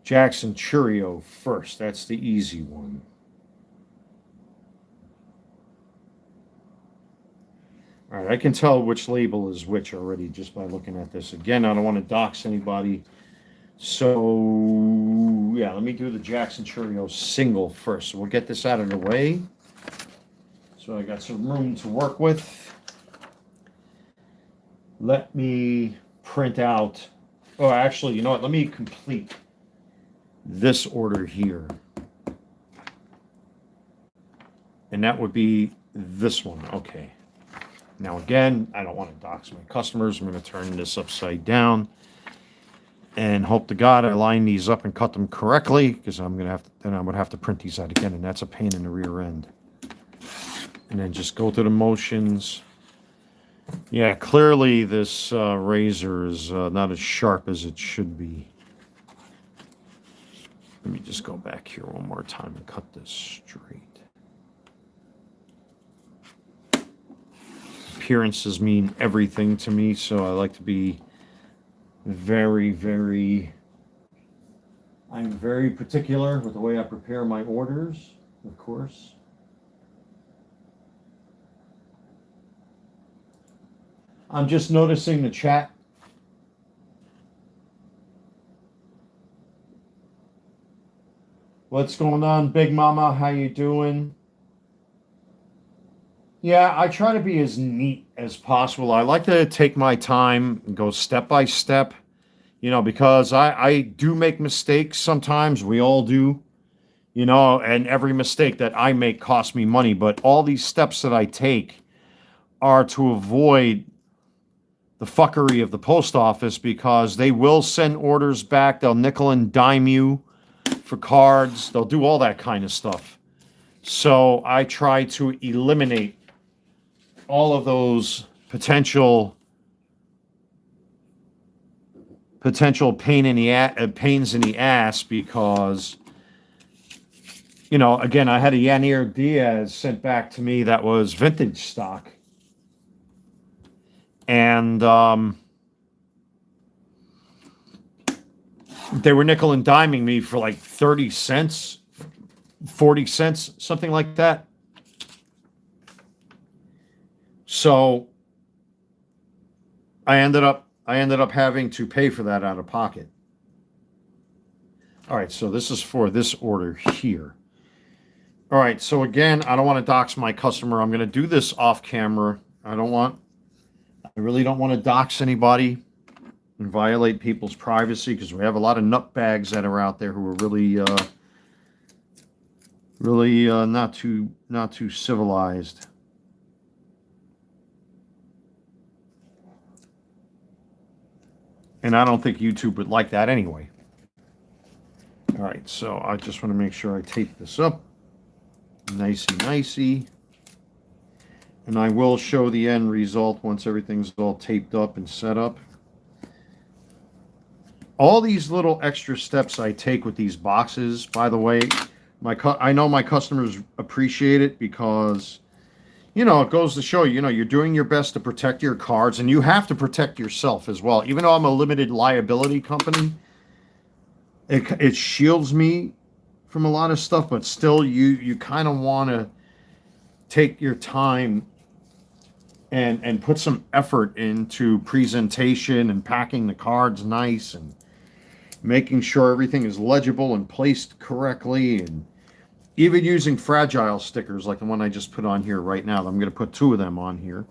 Jackson Churio first. That's the easy one. All right, I can tell which label is which already just by looking at this. Again, I don't want to dox anybody. So, yeah, let me do the Jackson Churio single first. So we'll get this out of the way. So I got some room to work with. Let me print out, oh, actually, you know what? Let me complete this order here. And that would be this one. Okay. Now, again, I don't want to dox my customers. I'm going to turn this upside down and hope to God I line these up and cut them correctly, because I'm going to have to, then I would have to print these out again, and that's a pain in the rear end. And then just go through the motions. Yeah, clearly this razor is not as sharp as it should be. Let me just go back here one more time and cut this straight. Appearances mean everything to me, so I like to be I'm very particular with the way I prepare my orders, of course. I'm just noticing the chat. What's going on, Big Mama? How you doing? Yeah, I try to be as neat as possible. I like to take my time and go step by step, because I do make mistakes sometimes. We all do, and every mistake that I make costs me money. But all these steps that I take are to avoid the fuckery of the post office because they will send orders back. They'll nickel and dime you for cards. They'll do all that kind of stuff. So I try to eliminate all of those potential pains in the ass because again, I had a Yanir Diaz sent back to me that was vintage stock, and they were nickel and diming me for like 30 cents, 40 cents, something like that. So I ended up having to pay for that out of pocket. All right, so this is for this order here. All right, so again, I don't want to dox my customer. I'm going to do this off camera. I really don't want to dox anybody and violate people's privacy because we have a lot of nutbags that are out there who are really not too civilized. And I don't think YouTube would like that anyway. All right, so I just want to make sure I tape this up. Nicey. And I will show the end result once everything's all taped up and set up. All these little extra steps I take with these boxes, by the way, I know my customers appreciate it because, it goes to show, you're doing your best to protect your cards, and you have to protect yourself as well. Even though I'm a limited liability company, it shields me from a lot of stuff, but still you kind of want to take your time and put some effort into presentation and packing the cards nice and making sure everything is legible and placed correctly, and even using fragile stickers like the one I just put on here right now. I'm going to put 2 of them on here,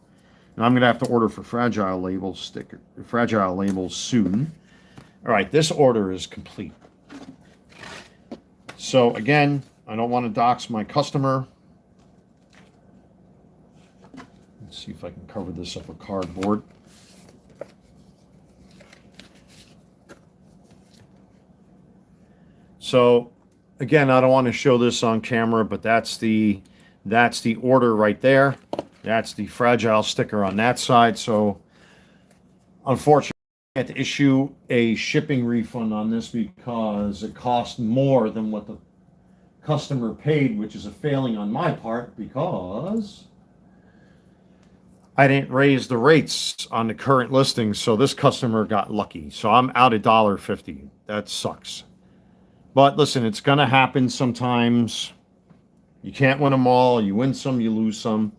and I'm going to have to order for fragile labels soon. All right, this order is complete. So again, I don't want to dox my customer. Let's see if I can cover this up with cardboard. So again, I don't want to show this on camera, but that's the order right there. That's the fragile sticker on that side. So unfortunately, I had to issue a shipping refund on this because it cost more than what the customer paid, which is a failing on my part because I didn't raise the rates on the current listing. So this customer got lucky. So I'm out $1.50. That sucks. But listen, it's going to happen sometimes. You can't win them all. You win some, you lose some.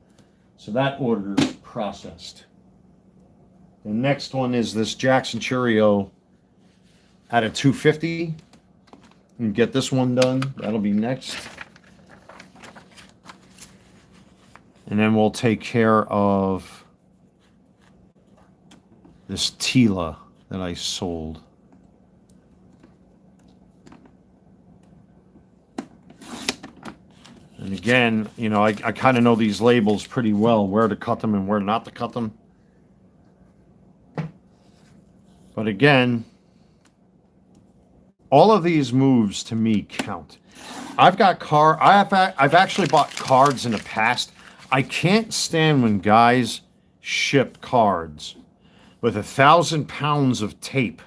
So that order is processed. The next one is this Jackson Cheerio at a 250. And get this one done. That'll be next. And then we'll take care of this Tila that I sold. And again, I kind of know these labels pretty well, where to cut them and where not to cut them. But again, all of these moves to me count. I've actually bought cards in the past. I can't stand when guys ship cards with 1,000 pounds of tape,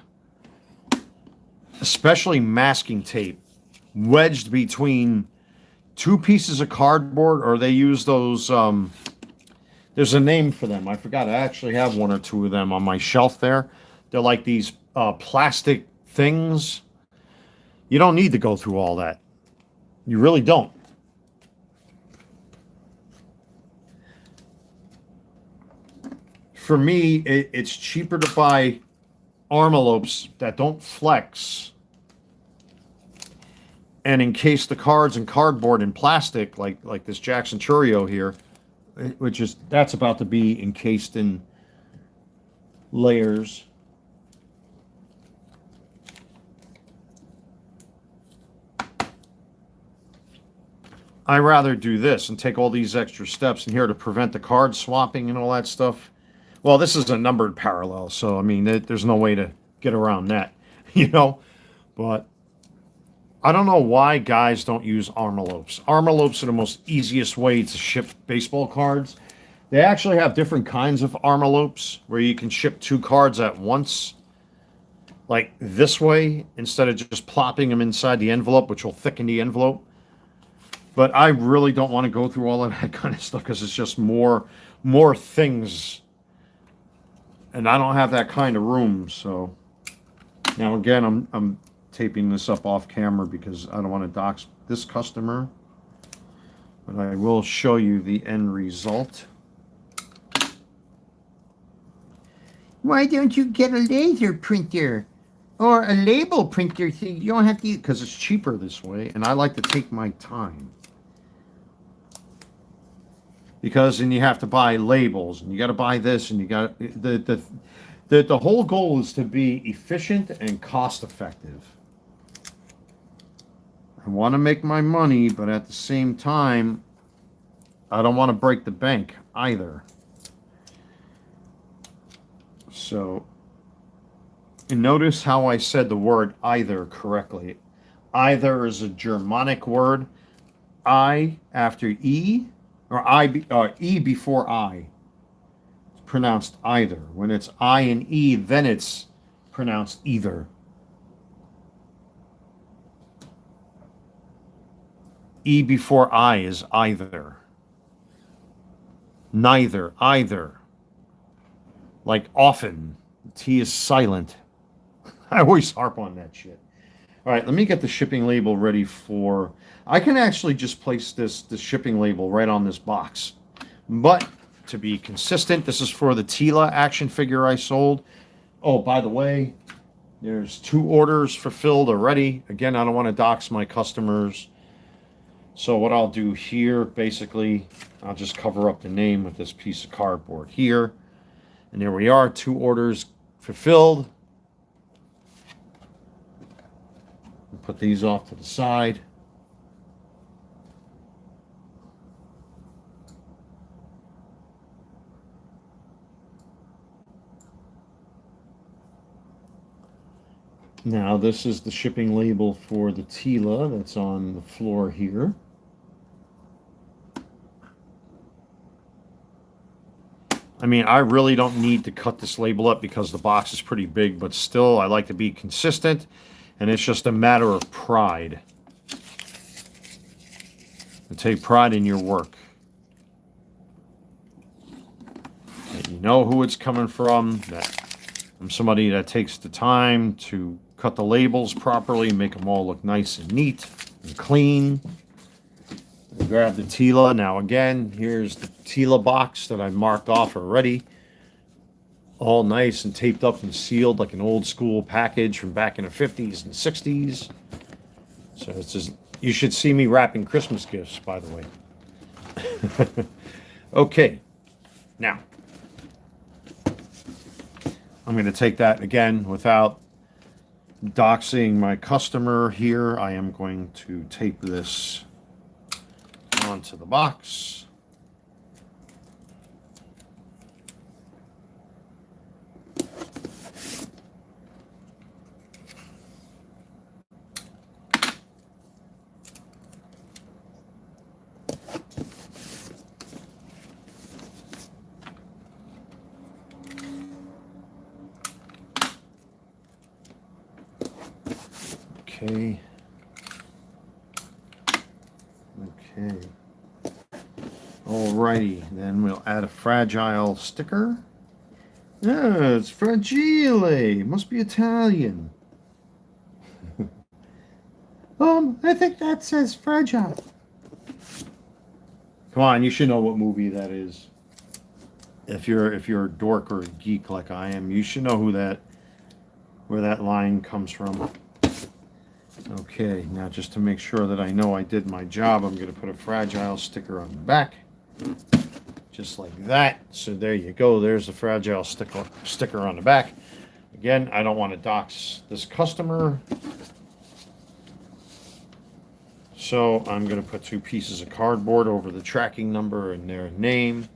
especially masking tape, wedged between 2 pieces of cardboard, or they use those, there's a name for them. I forgot. I actually have 1 or 2 of them on my shelf there. They're like these plastic things. You don't need to go through all that. You really don't. For me, it's cheaper to buy envelopes that don't flex and encase the cards in cardboard and plastic, like this Jackson Cheerio here. that's about to be encased in layers. I rather do this and take all these extra steps in here to prevent the card swapping and all that stuff. Well, this is a numbered parallel, so I mean, there's no way to get around that, you know. But I don't know why guys don't use armolopes. Armolopes are the most easiest way to ship baseball cards. They actually have different kinds of armolopes where you can ship 2 cards at once, like this way, instead of just plopping them inside the envelope, which will thicken the envelope. But I really don't want to go through all of that kind of stuff because it's just more things. And I don't have that kind of room. So now again, I'm taping this up off camera because I don't want to dox this customer. But I will show you the end result. Why don't you get a laser printer or a label printer so you don't have to use, because it's cheaper this way, and I like to take my time. Because then you have to buy labels, and you got to buy this, and you got the whole goal is to be efficient and cost effective. I want to make my money, but at the same time, I don't want to break the bank either. So, and notice how I said the word either correctly. Either is a Germanic word. I after E, or E before I. It's pronounced either. When it's I and E, then it's pronounced either. E before I is either. Neither, either. Like often. The T is silent. I always harp on that shit. All right, let me get the shipping label ready for... I can actually just place this shipping label right on this box. But to be consistent, this is for the Tila action figure I sold. Oh, by the way, there's 2 orders fulfilled already. Again, I don't want to dox my customers. So what I'll do here, basically, I'll just cover up the name with this piece of cardboard here. And there we are, 2 orders fulfilled. Put these off to the side. Now this is the shipping label for the Tila that's on the floor here. I mean, I really don't need to cut this label up because the box is pretty big, but still I like to be consistent, and it's just a matter of pride. And take pride in your work. And you know who it's coming from, that I'm somebody that takes the time to cut the labels properly, make them all look nice and neat and clean. Grab the Tila. Now again, here's the Tila box that I marked off already. All nice and taped up and sealed like an old school package from back in the 50s and 60s. So it's just, you should see me wrapping Christmas gifts, by the way. Okay, now I'm going to take that again without doxing my customer here. I am going to tape this onto the box. Okay. Okay. Alrighty, then we'll add a fragile sticker. Yeah, it's fragile. Must be Italian. I think that says fragile. Come on, you should know what movie that is. If you're a dork or a geek like I am, you should know where that line comes from. Okay, now just to make sure that I know I did my job, I'm going to put a fragile sticker on the back. just like that. So there you go. There's the fragile sticker on the back. Again, I don't want to dox this customer, so I'm going to put 2 pieces of cardboard over the tracking number and their name.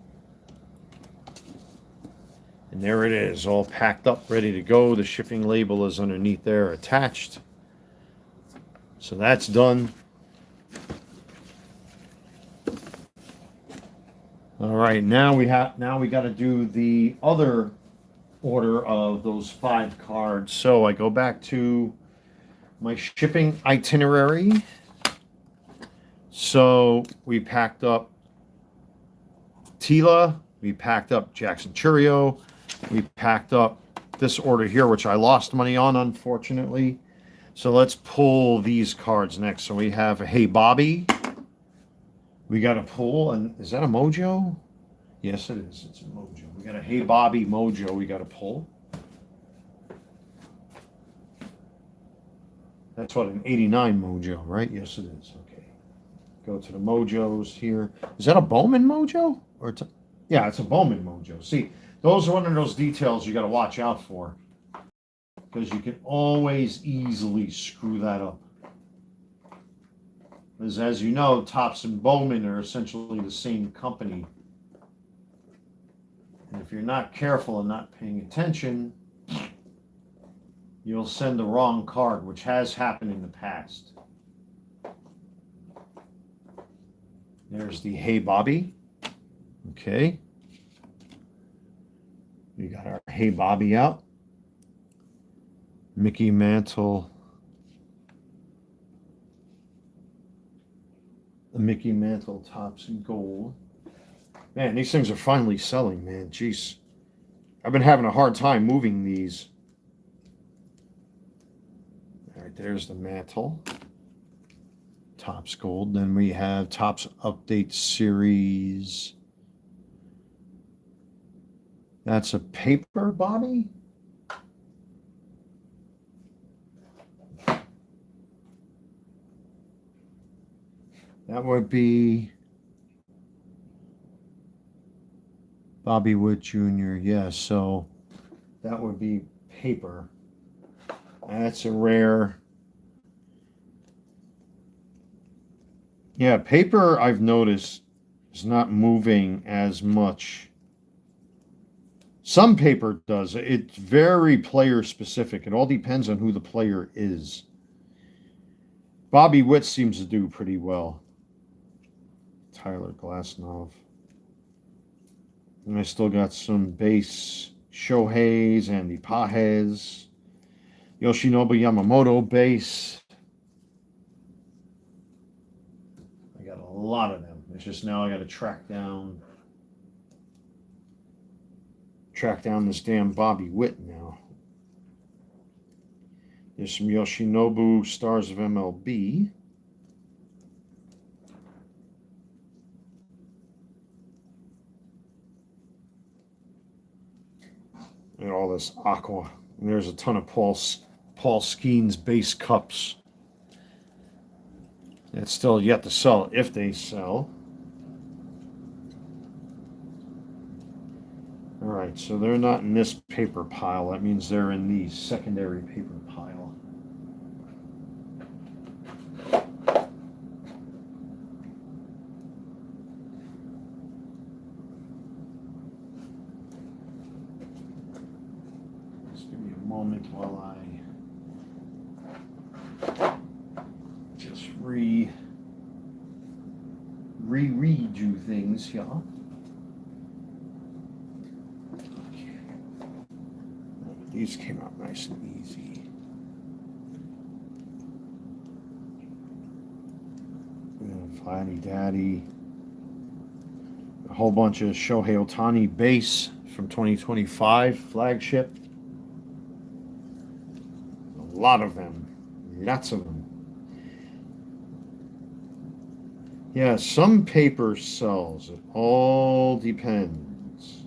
And there it is, all packed up, ready to go. The shipping label is underneath there, attached. So that's done. All right, now we got to do the other order of those 5 cards. So I go back to my shipping itinerary. So we packed up Tila, we packed up Jackson Churio, we packed up this order here, which I lost money on, unfortunately. So let's pull these cards next. So we have a Hey Bobby. We got a pull, and is that a Mojo? Yes, it is. It's a Mojo. We got a Hey Bobby Mojo we got to pull. That's what, an 89 Mojo, right? Yes, it is. Okay. Go to the Mojos here. Is that a Bowman Mojo? Or yeah, it's a Bowman Mojo. See, those are one of those details you got to watch out for, because you can always easily screw that up. Because as you know, Topps and Bowman are essentially the same company. And if you're not careful and not paying attention, you'll send the wrong card, which has happened in the past. There's the Hey Bobby. Okay. We got our Hey Bobby out. Mickey Mantle. The Mickey Mantle Topps in gold. Man, these things are finally selling, man. Jeez. I've been having a hard time moving these. All right, there's the Mantle. Topps gold. Then we have Topps Update Series. That's a paper Bobby? That would be Bobby Wood Jr. Yeah, so that would be paper. That's a rare. Yeah, paper I've noticed is not moving as much. Some paper does. It's very player specific. It all depends on who the player is. Bobby Witt seems to do pretty well. Tyler Glasnow. And I still got some base Shoheis, Andy Pages, Yoshinobu Yamamoto base. I got a lot of them. It's just now I got to track down this damn Bobby Witt now. There's some Yoshinobu Stars of MLB. And all this aqua. And there's a ton of Paul Skeens base cups. It's still yet to sell, if they sell. All right, so they're not in this paper pile. That means they're in the secondary paper pile. Just give me a moment while I just redo things here. These came out nice and easy. Vladdy Daddy. A whole bunch of Shohei Ohtani base from 2025 flagship. A lot of them. Lots of them. Yeah, some paper sells. It all depends.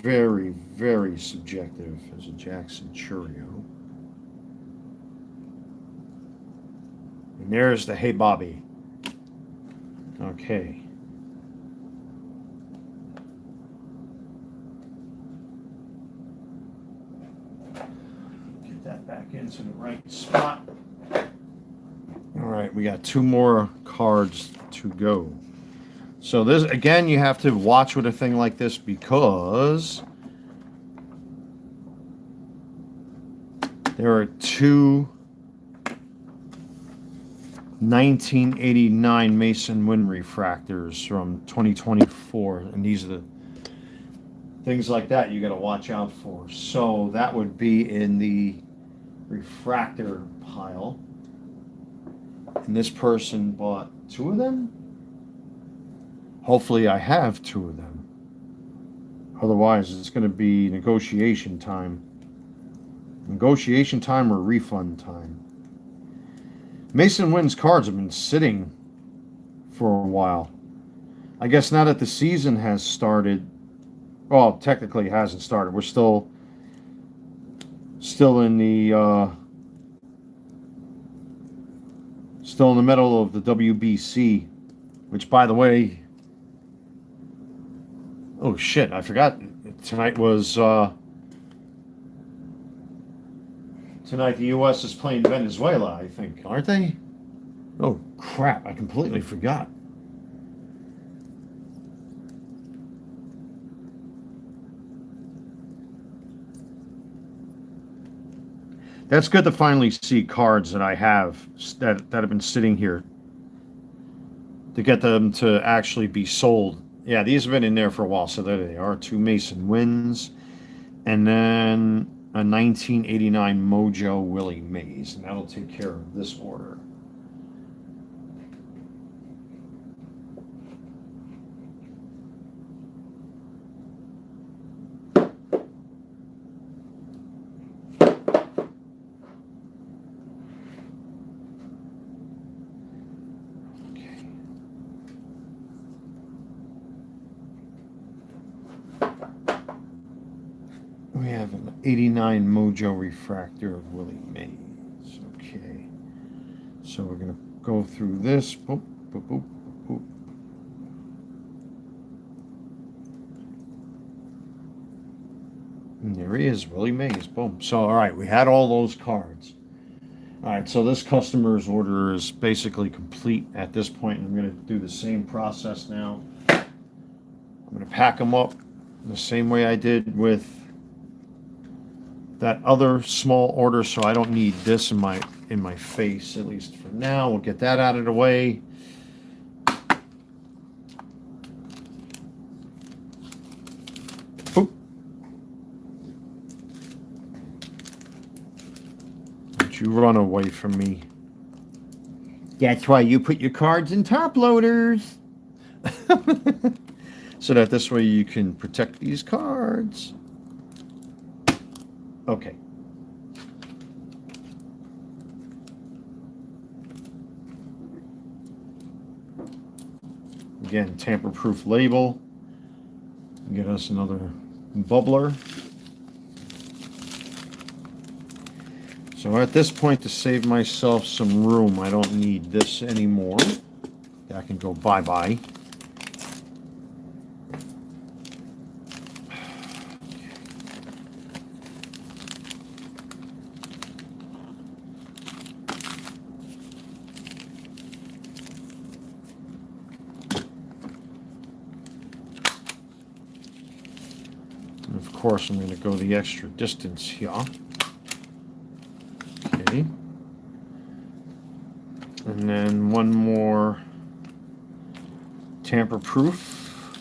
Very, very subjective as a Jackson Churio. And there's the Hey Bobby. Okay. Get that back into the right spot. All right, we got 2 more cards to go. So this, again, you have to watch with a thing like this because there are 2 1989 Mason Wind refractors from 2024, and these are the things like that you got to watch out for. So that would be in the refractor pile. And this person bought 2 of them. Hopefully I have 2 of them. Otherwise it's going to be negotiation time. Negotiation time or refund time. Mason Wind's cards have been sitting for a while. I guess now that the season has started, well, technically it hasn't started. We're still in the middle of the WBC, which, by the way, oh shit, I forgot. Tonight the U.S. is playing Venezuela, I think, aren't they? Oh, crap, I completely forgot. That's good to finally see cards that I have that have been sitting here to get them to actually be sold. Yeah, these have been in there for a while, so there they are. 2 Mason Winds, and then a 1989 Mojo Willie Mays, and that'll take care of this order. We have an 89 Mojo refractor of Willie Mays. Okay. So we're going to go through this. Boop, boop, boop, boop. And there he is, Willie Mays. Boom. So, all right, we had all those cards. All right, so this customer's order is basically complete at this point. I'm going to do the same process now. I'm going to pack them up the same way I did with that other small order, so I don't need this in my face, at least for now. We'll get that out of the way. Boop. Don't you run away from me. That's why you put your cards in top loaders. So that this way you can protect these cards. Okay. Again, tamper-proof label. Get us another bubbler. So at this point, to save myself some room, I don't need this anymore. That can go bye-bye. Of course, I'm going to go the extra distance here. Okay. And then one more tamper-proof.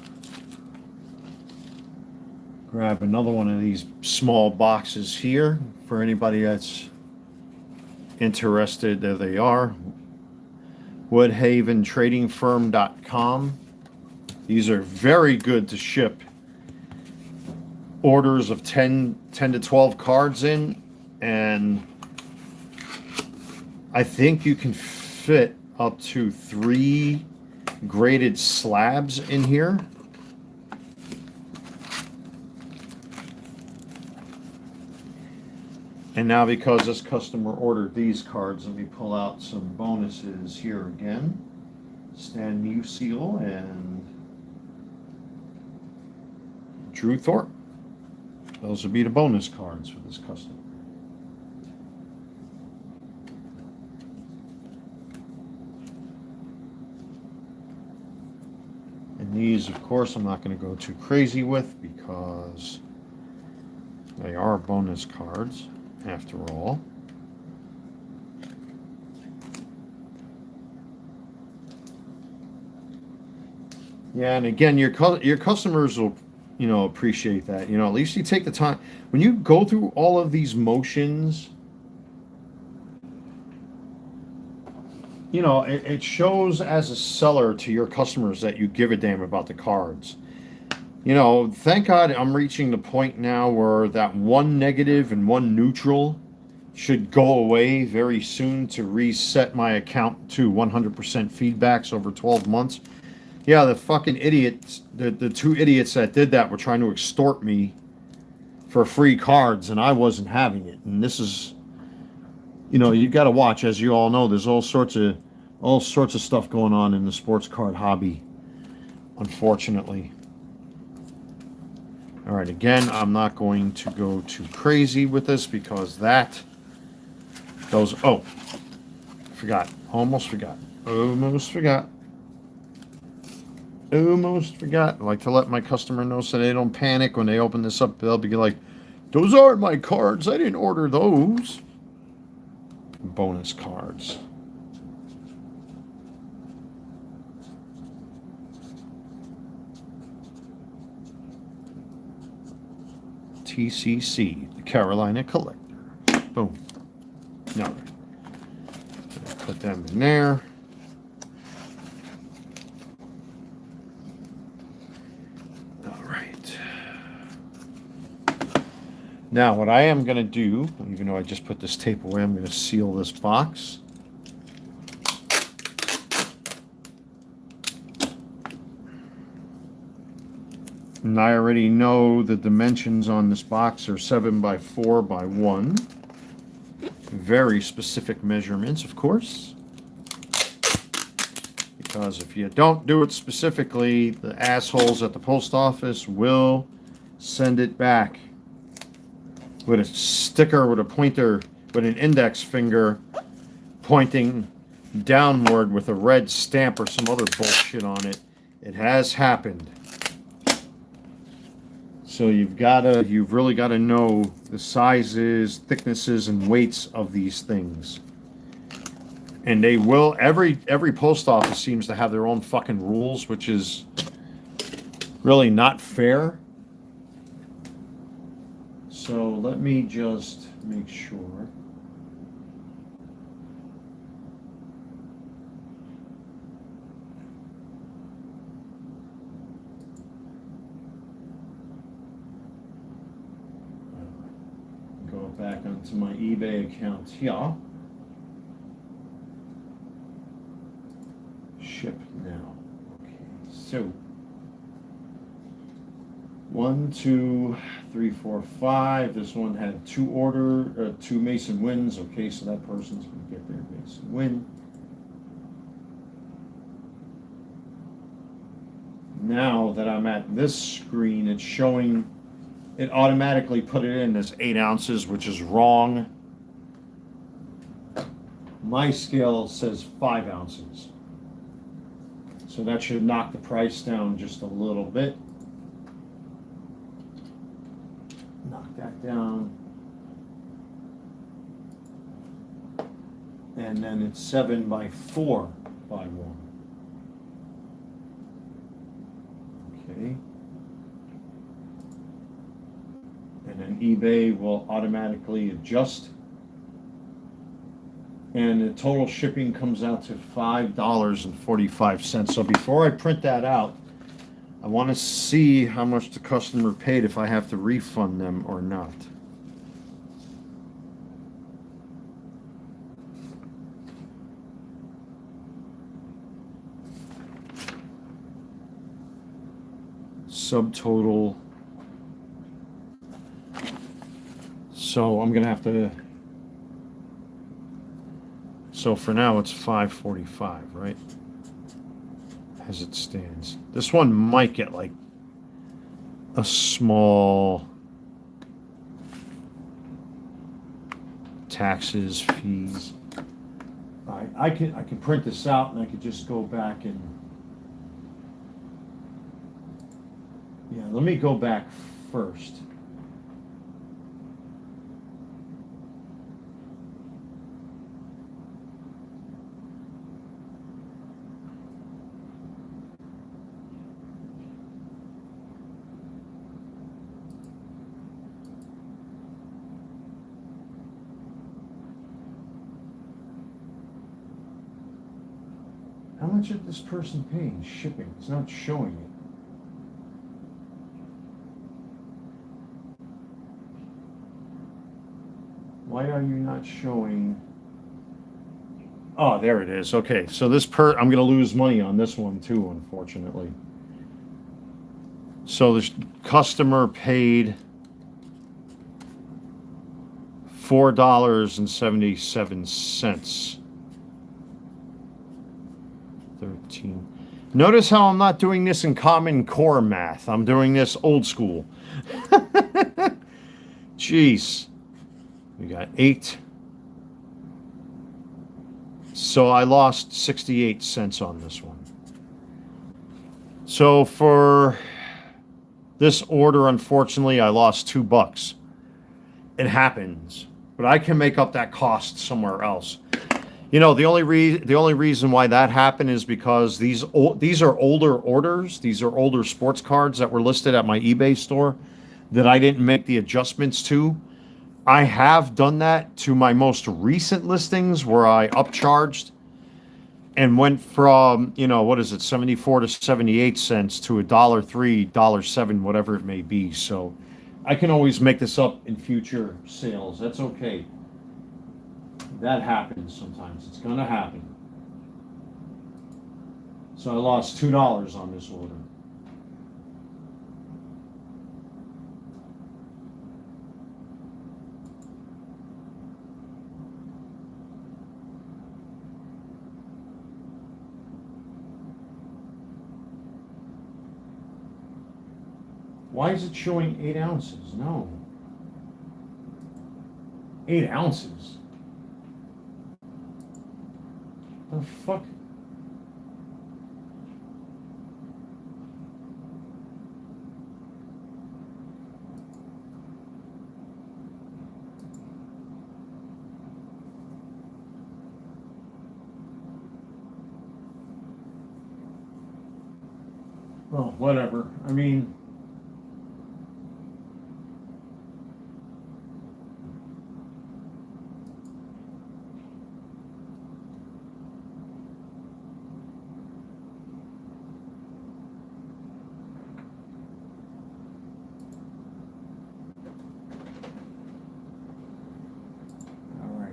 Grab another one of these small boxes here for anybody that's interested. There they are. WoodhavenTradingFirm.com. These are very good to ship orders of 10 to 12 cards in, and I think you can fit up to 3 graded slabs in here. And now, because this customer ordered these cards, let me pull out some bonuses here again. Stan Musial and Drew Thorpe. Those would be the bonus cards for this customer. And these, of course, I'm not going to go too crazy with because they are bonus cards, after all. Yeah, and again, your customers will, appreciate that. At least you take the time when you go through all of these motions. It shows as a seller to your customers that you give a damn about the cards. Thank God I'm reaching the point now where that one negative and one neutral should go away very soon to reset my account to 100% feedbacks over 12 months. Yeah, the fucking idiots, the two idiots that did that were trying to extort me for free cards, and I wasn't having it. And this is, you got to watch, as you all know. There's all sorts of stuff going on in the sports card hobby, unfortunately. All right, again, I'm not going to go too crazy with this because that goes. Oh, forgot. Almost forgot. I like to let my customer know so they don't panic when they open this up. They'll be like, "Those aren't my cards. I didn't order those." Bonus cards. TCC, the Carolina Collector. Boom. No. Put them in there. All right. Now, what I am going to do, even though I just put this tape away, I'm going to seal this box. And I already know the dimensions on this box are 7 by 4 by 1. Very specific measurements, of course. Because if you don't do it specifically, the assholes at the post office will send it back with a sticker, with a pointer, with an index finger pointing downward with a red stamp or some other bullshit on it. It has happened. So you've really got to know the sizes, thicknesses, and weights of these things. And they will, every post office seems to have their own fucking rules, which is really not fair. So let me just make sure. Go back onto my eBay account here. Ship now. Okay, so 1, 2, 3, 4, 5. This one had 2 Mason wins. Okay, so that person's going to get their Mason win. Now that I'm at this screen, it's showing. It automatically put it in as 8 ounces, which is wrong. My scale says 5 ounces. So that should knock the price down just a little bit. Knock that down. And then it's 7 by 4 by 1. Okay. And then eBay will automatically adjust. And the total shipping comes out to $5.45. So before I print that out, I want to see how much the customer paid, if I have to refund them or not. Subtotal. So I'm going to have to. So for now it's $5.45, right? As it stands. This one might get like a small taxes, fees. I can print this out and I could just go back and Let me go back first. How much did this person pay in shipping? It's not showing it. Why are you not showing? Oh, there it is. Okay, so I'm going to lose money on this one too, unfortunately. So the customer paid $4.77. 13. Notice how I'm not doing this in Common Core math. I'm doing this old school. Jeez. We got 8. So I lost 68 cents on this one. So for this order, unfortunately, I lost $2. It happens, but I can make up that cost somewhere else. You know, the only reason why that happened is because these are older orders. These are older sports cards that were listed at my eBay store that I didn't make the adjustments to. I have done that to my most recent listings where I upcharged and went from, you know, what is it, 74 to 78 cents to $1.03, $1.07, whatever it may be. So I can always make this up in future sales. That's okay. That happens sometimes. It's going to happen. So I lost $2 on this order. Why is it showing 8 ounces? No. 8 ounces? The fuck? Well, whatever. I mean,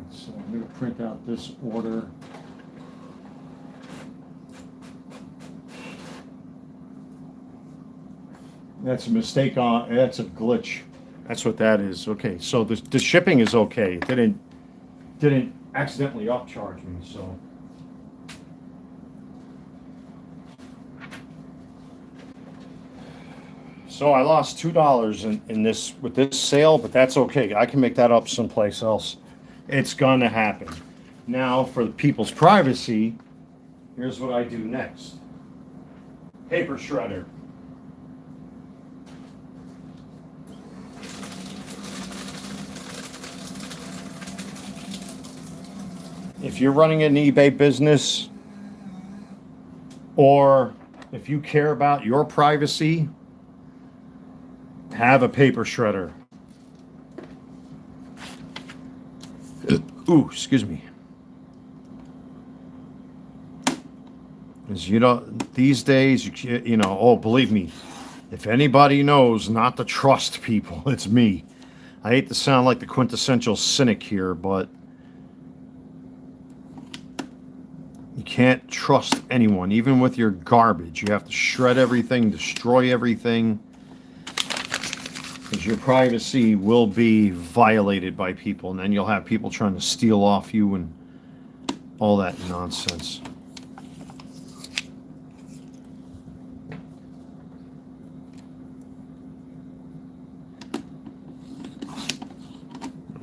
so I'm going to print out this order. That's a mistake on, that's a glitch. That's what that is. Okay, so the shipping is okay. It didn't accidentally upcharge me, so. So I lost $2 in this with this sale, but that's okay. I can make that up someplace else. It's gonna happen. Now, for the people's privacy, here's what I do next. Paper shredder. If you're running an eBay business, or if you care about your privacy, have a paper shredder. Ooh, excuse me. Because, you know, these days, you know, oh, believe me, if anybody knows not to trust people, it's me. I hate to sound like the quintessential cynic here, but you can't trust anyone, even with your garbage. You have to shred everything, destroy everything, because your privacy will be violated by people, and then you'll have people trying to steal off you and all that nonsense.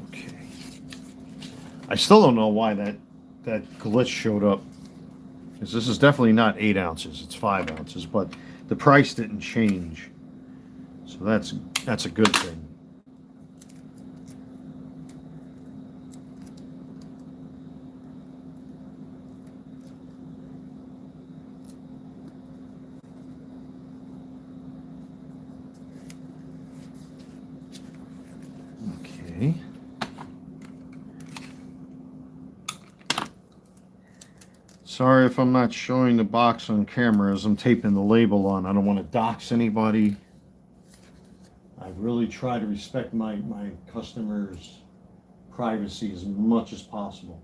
Okay. I still don't know why that glitch showed up, because this is definitely not 8 ounces, it's 5 ounces, but the price didn't change. So that's a good thing. Okay. Sorry if I'm not showing the box on camera as I'm taping the label on. I don't want to dox anybody. I really try to respect my customers' privacy as much as possible.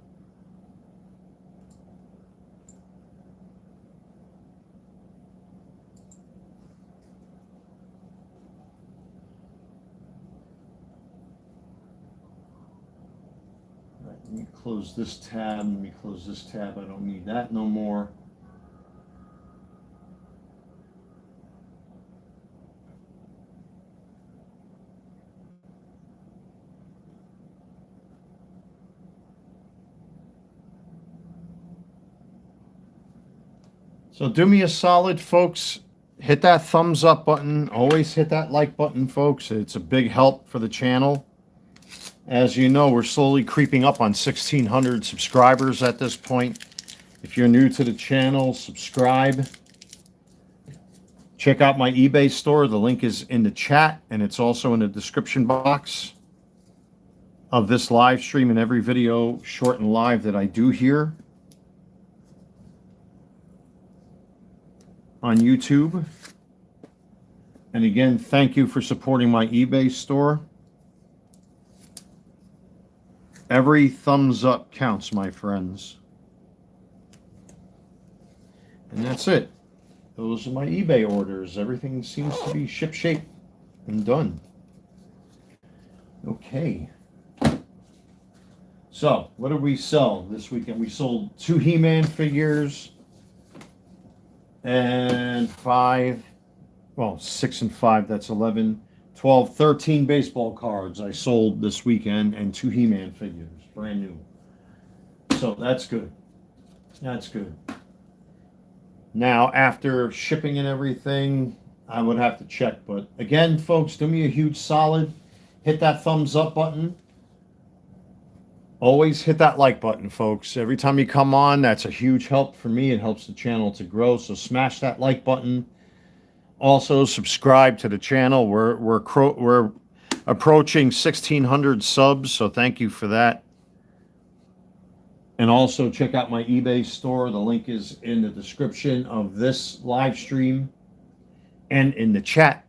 All right, let me close this tab. Let me close this tab. I don't need that no more. So do me a solid, folks. Hit that thumbs up button. Always hit that like button, folks. It's a big help for the channel. As you know, we're slowly creeping up on 1,600 subscribers at this point. If you're new to the channel, subscribe. Check out my eBay store. The link is in the chat, and it's also in the description box of this live stream and every video, short and live, that I do here on YouTube. And again, thank you for supporting my eBay store. Every thumbs up counts, my friends. And that's it. Those are my eBay orders. Everything seems to be shipshape and done. Okay. So, what did we sell this weekend? We sold 2 He-Man figures and 6 and 5, that's 11, 12, 13 baseball cards I sold this weekend, and 2 He-Man figures, brand new. So that's good. That's good. Now, after shipping and everything, I would have to check. But again, folks, do me a huge solid. Hit that thumbs up button. Always hit that like button, folks. Every time you come on, that's a huge help for me. It helps the channel to grow. So smash that like button. Also, subscribe to the channel. We're approaching 1,600 subs, so thank you for that. And also check out my eBay store. The link is in the description of this live stream and in the chat.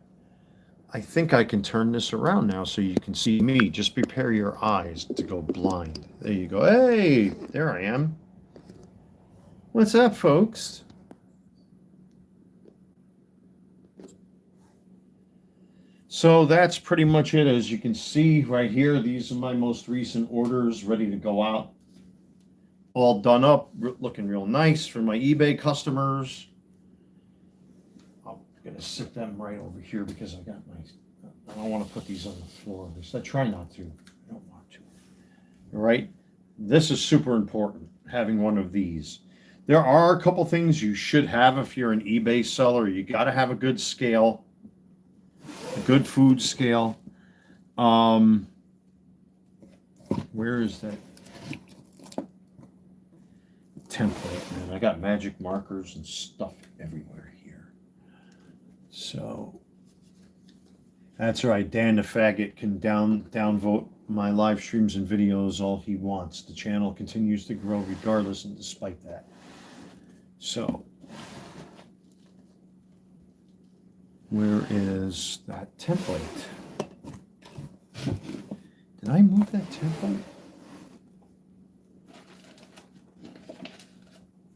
I think I can turn this around now so you can see me. Just prepare your eyes to go blind. There you go. Hey, there I am. What's up, folks? So that's pretty much it. As you can see right here, these are my most recent orders ready to go out. All done up, looking real nice for my eBay customers. I'm going to sit them right over here because I don't want to put these on the floor. At least I try not to. I don't want to. All right. This is super important, having one of these. There are a couple things you should have if you're an eBay seller. You got to have a good scale, a good food scale. Where is that template, man? I got magic markers and stuff everywhere here. So that's right. Dan the Faggot can downvote my live streams and videos all he wants. The channel continues to grow regardless and despite that. So where is that template? Did I move that template?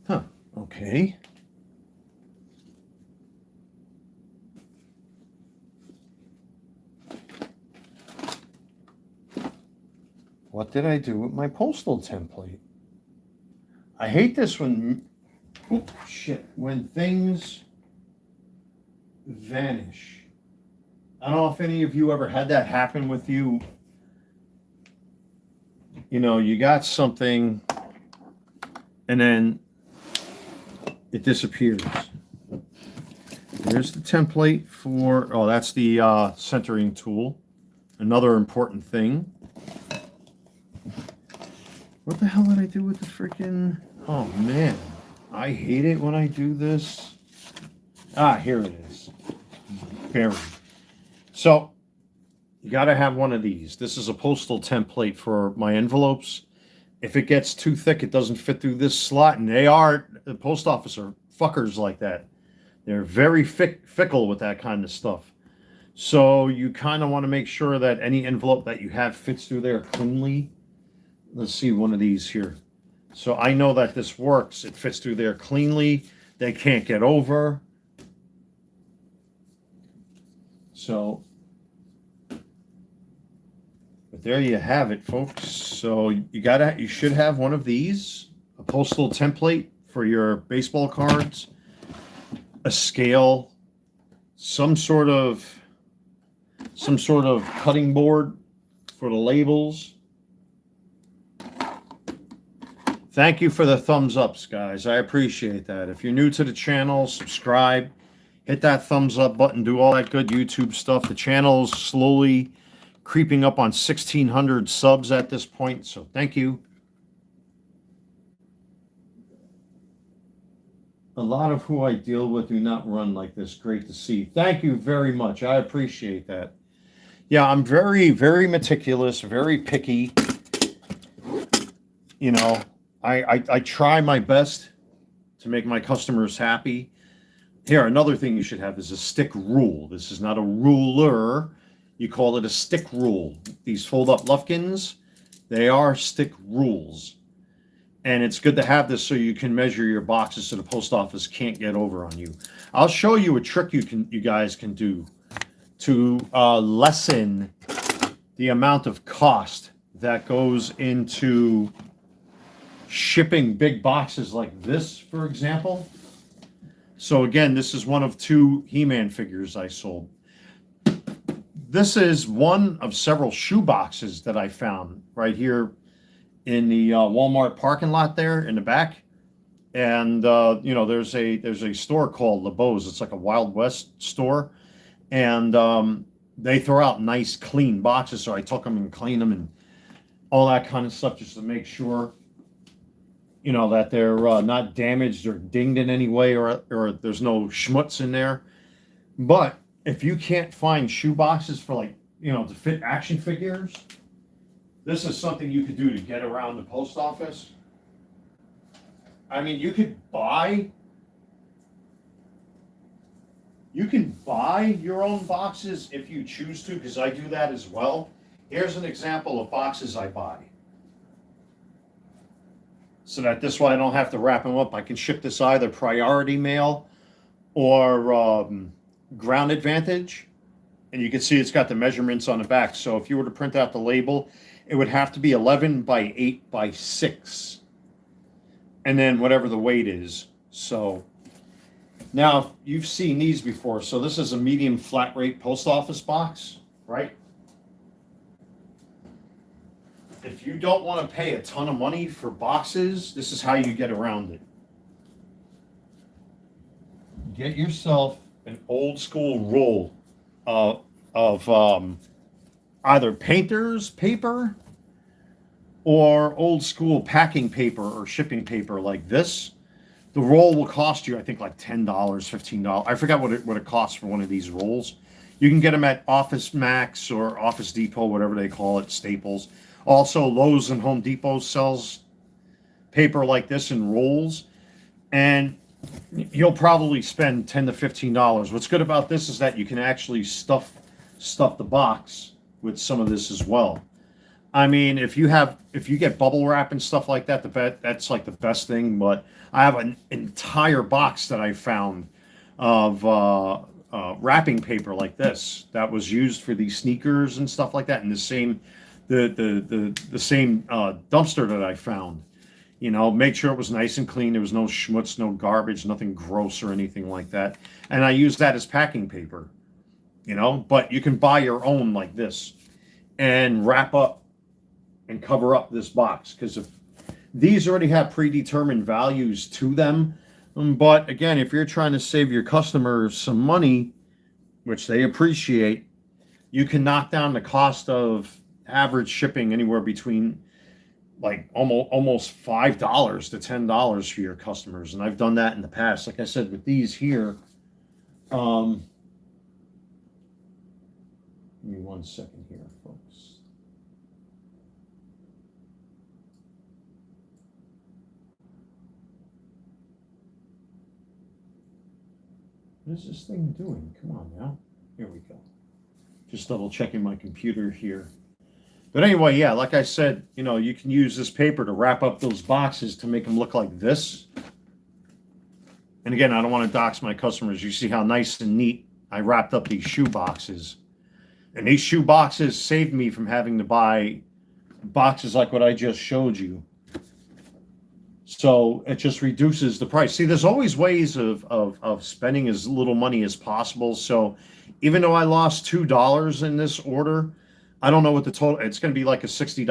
Huh, okay. What did I do with my postal template? I hate this when, when things vanish. I don't know if any of you ever had that happen with you. You know, you got something and then it disappears. Here's the template for, oh, that's the centering tool. Another important thing. What the hell did I do with the freaking, oh man, I hate it when I do this. Ah, here it is. Buried. So, you got to have one of these. This is a postal template for my envelopes. If it gets too thick, it doesn't fit through this slot, and the post office are fuckers like that. They're very fickle with that kind of stuff. So you kind of want to make sure that any envelope that you have fits through there cleanly. Let's see one of these here. So I know that this works. It fits through there cleanly. They can't get over. So, but there you have it, folks. So you should have one of these, a postal template for your baseball cards, a scale, some sort of cutting board for the labels. Thank you for the thumbs ups, guys. I appreciate that. If you're new to the channel, subscribe, hit that thumbs up button, do all that good YouTube stuff. The channel's slowly creeping up on 1,600 subs at this point, so thank you. A lot of who I deal with do not run like this. Great to see. Thank you very much. I appreciate that. Yeah, I'm very, very meticulous, very picky. You know, I try my best to make my customers happy. Here, another thing you should have is a stick rule. This is not a ruler. You call it a stick rule. These fold-up Lufkins, they are stick rules. And it's good to have this so you can measure your boxes so the post office can't get over on you. I'll show you a trick you guys can do to lessen the amount of cost that goes into shipping big boxes like this, for example. So again, this is one of 2 He-Man figures I sold. This is one of several shoe boxes that I found right here in the Walmart parking lot there in the back. And you know, there's a store called LeBeau's. It's like a Wild West store, and they throw out nice clean boxes. So I took them and cleaned them and all that kind of stuff just to make sure, you know, that they're not damaged or dinged in any way, or there's no schmutz in there. But if you can't find shoe boxes for, like, you know, to fit action figures, this is something you could do to get around the post office. I mean, you can buy your own boxes if you choose to, because I do that as well. Here's an example of boxes I buy. So that this way I don't have to wrap them up. I can ship this either priority mail or Ground Advantage. And you can see it's got the measurements on the back. So if you were to print out the label, it would have to be 11 by 8 by 6. And then whatever the weight is. So now you've seen these before. So this is a medium flat rate post office box, right? If you don't want to pay a ton of money for boxes, this is how you get around it. Get yourself an old school roll of either painter's paper or old school packing paper or shipping paper like this. The roll will cost you, I think, like $10, $15. I forgot what it costs for one of these rolls. You can get them at Office Max or Office Depot, whatever they call it, Staples. Also, Lowe's and Home Depot sells paper like this in rolls, and you'll probably spend $10 to $15. What's good about this is that you can actually stuff the box with some of this as well. I mean, if you get bubble wrap and stuff like that, that's like the best thing. But I have an entire box that I found of wrapping paper like this that was used for these sneakers and stuff like that, and the same dumpster that I found. You know, make sure it was nice and clean. There was no schmutz, no garbage, nothing gross or anything like that. And I use that as packing paper, you know, but you can buy your own like this and wrap up and cover up this box. Because if these already have predetermined values to them, But again, if you're trying to save your customers some money, which they appreciate, you can knock down the cost of average shipping anywhere between like almost $5 to $10 for your customers. And I've done that in the past. Like I said, with these here, give me 1 second here, folks. What is this thing doing? Come on now. Here we go. Just double checking my computer here. But anyway, yeah, like I said, you can use this paper to wrap up those boxes to make them look like this. And again, I don't want to dox my customers. You see how nice and neat I wrapped up these shoe boxes. And these shoe boxes saved me from having to buy boxes like what I just showed you. So it just reduces the price. See, there's always ways of spending as little money as possible. So even though I lost $2 in this order, I don't know what the total, it's going to be like a $60,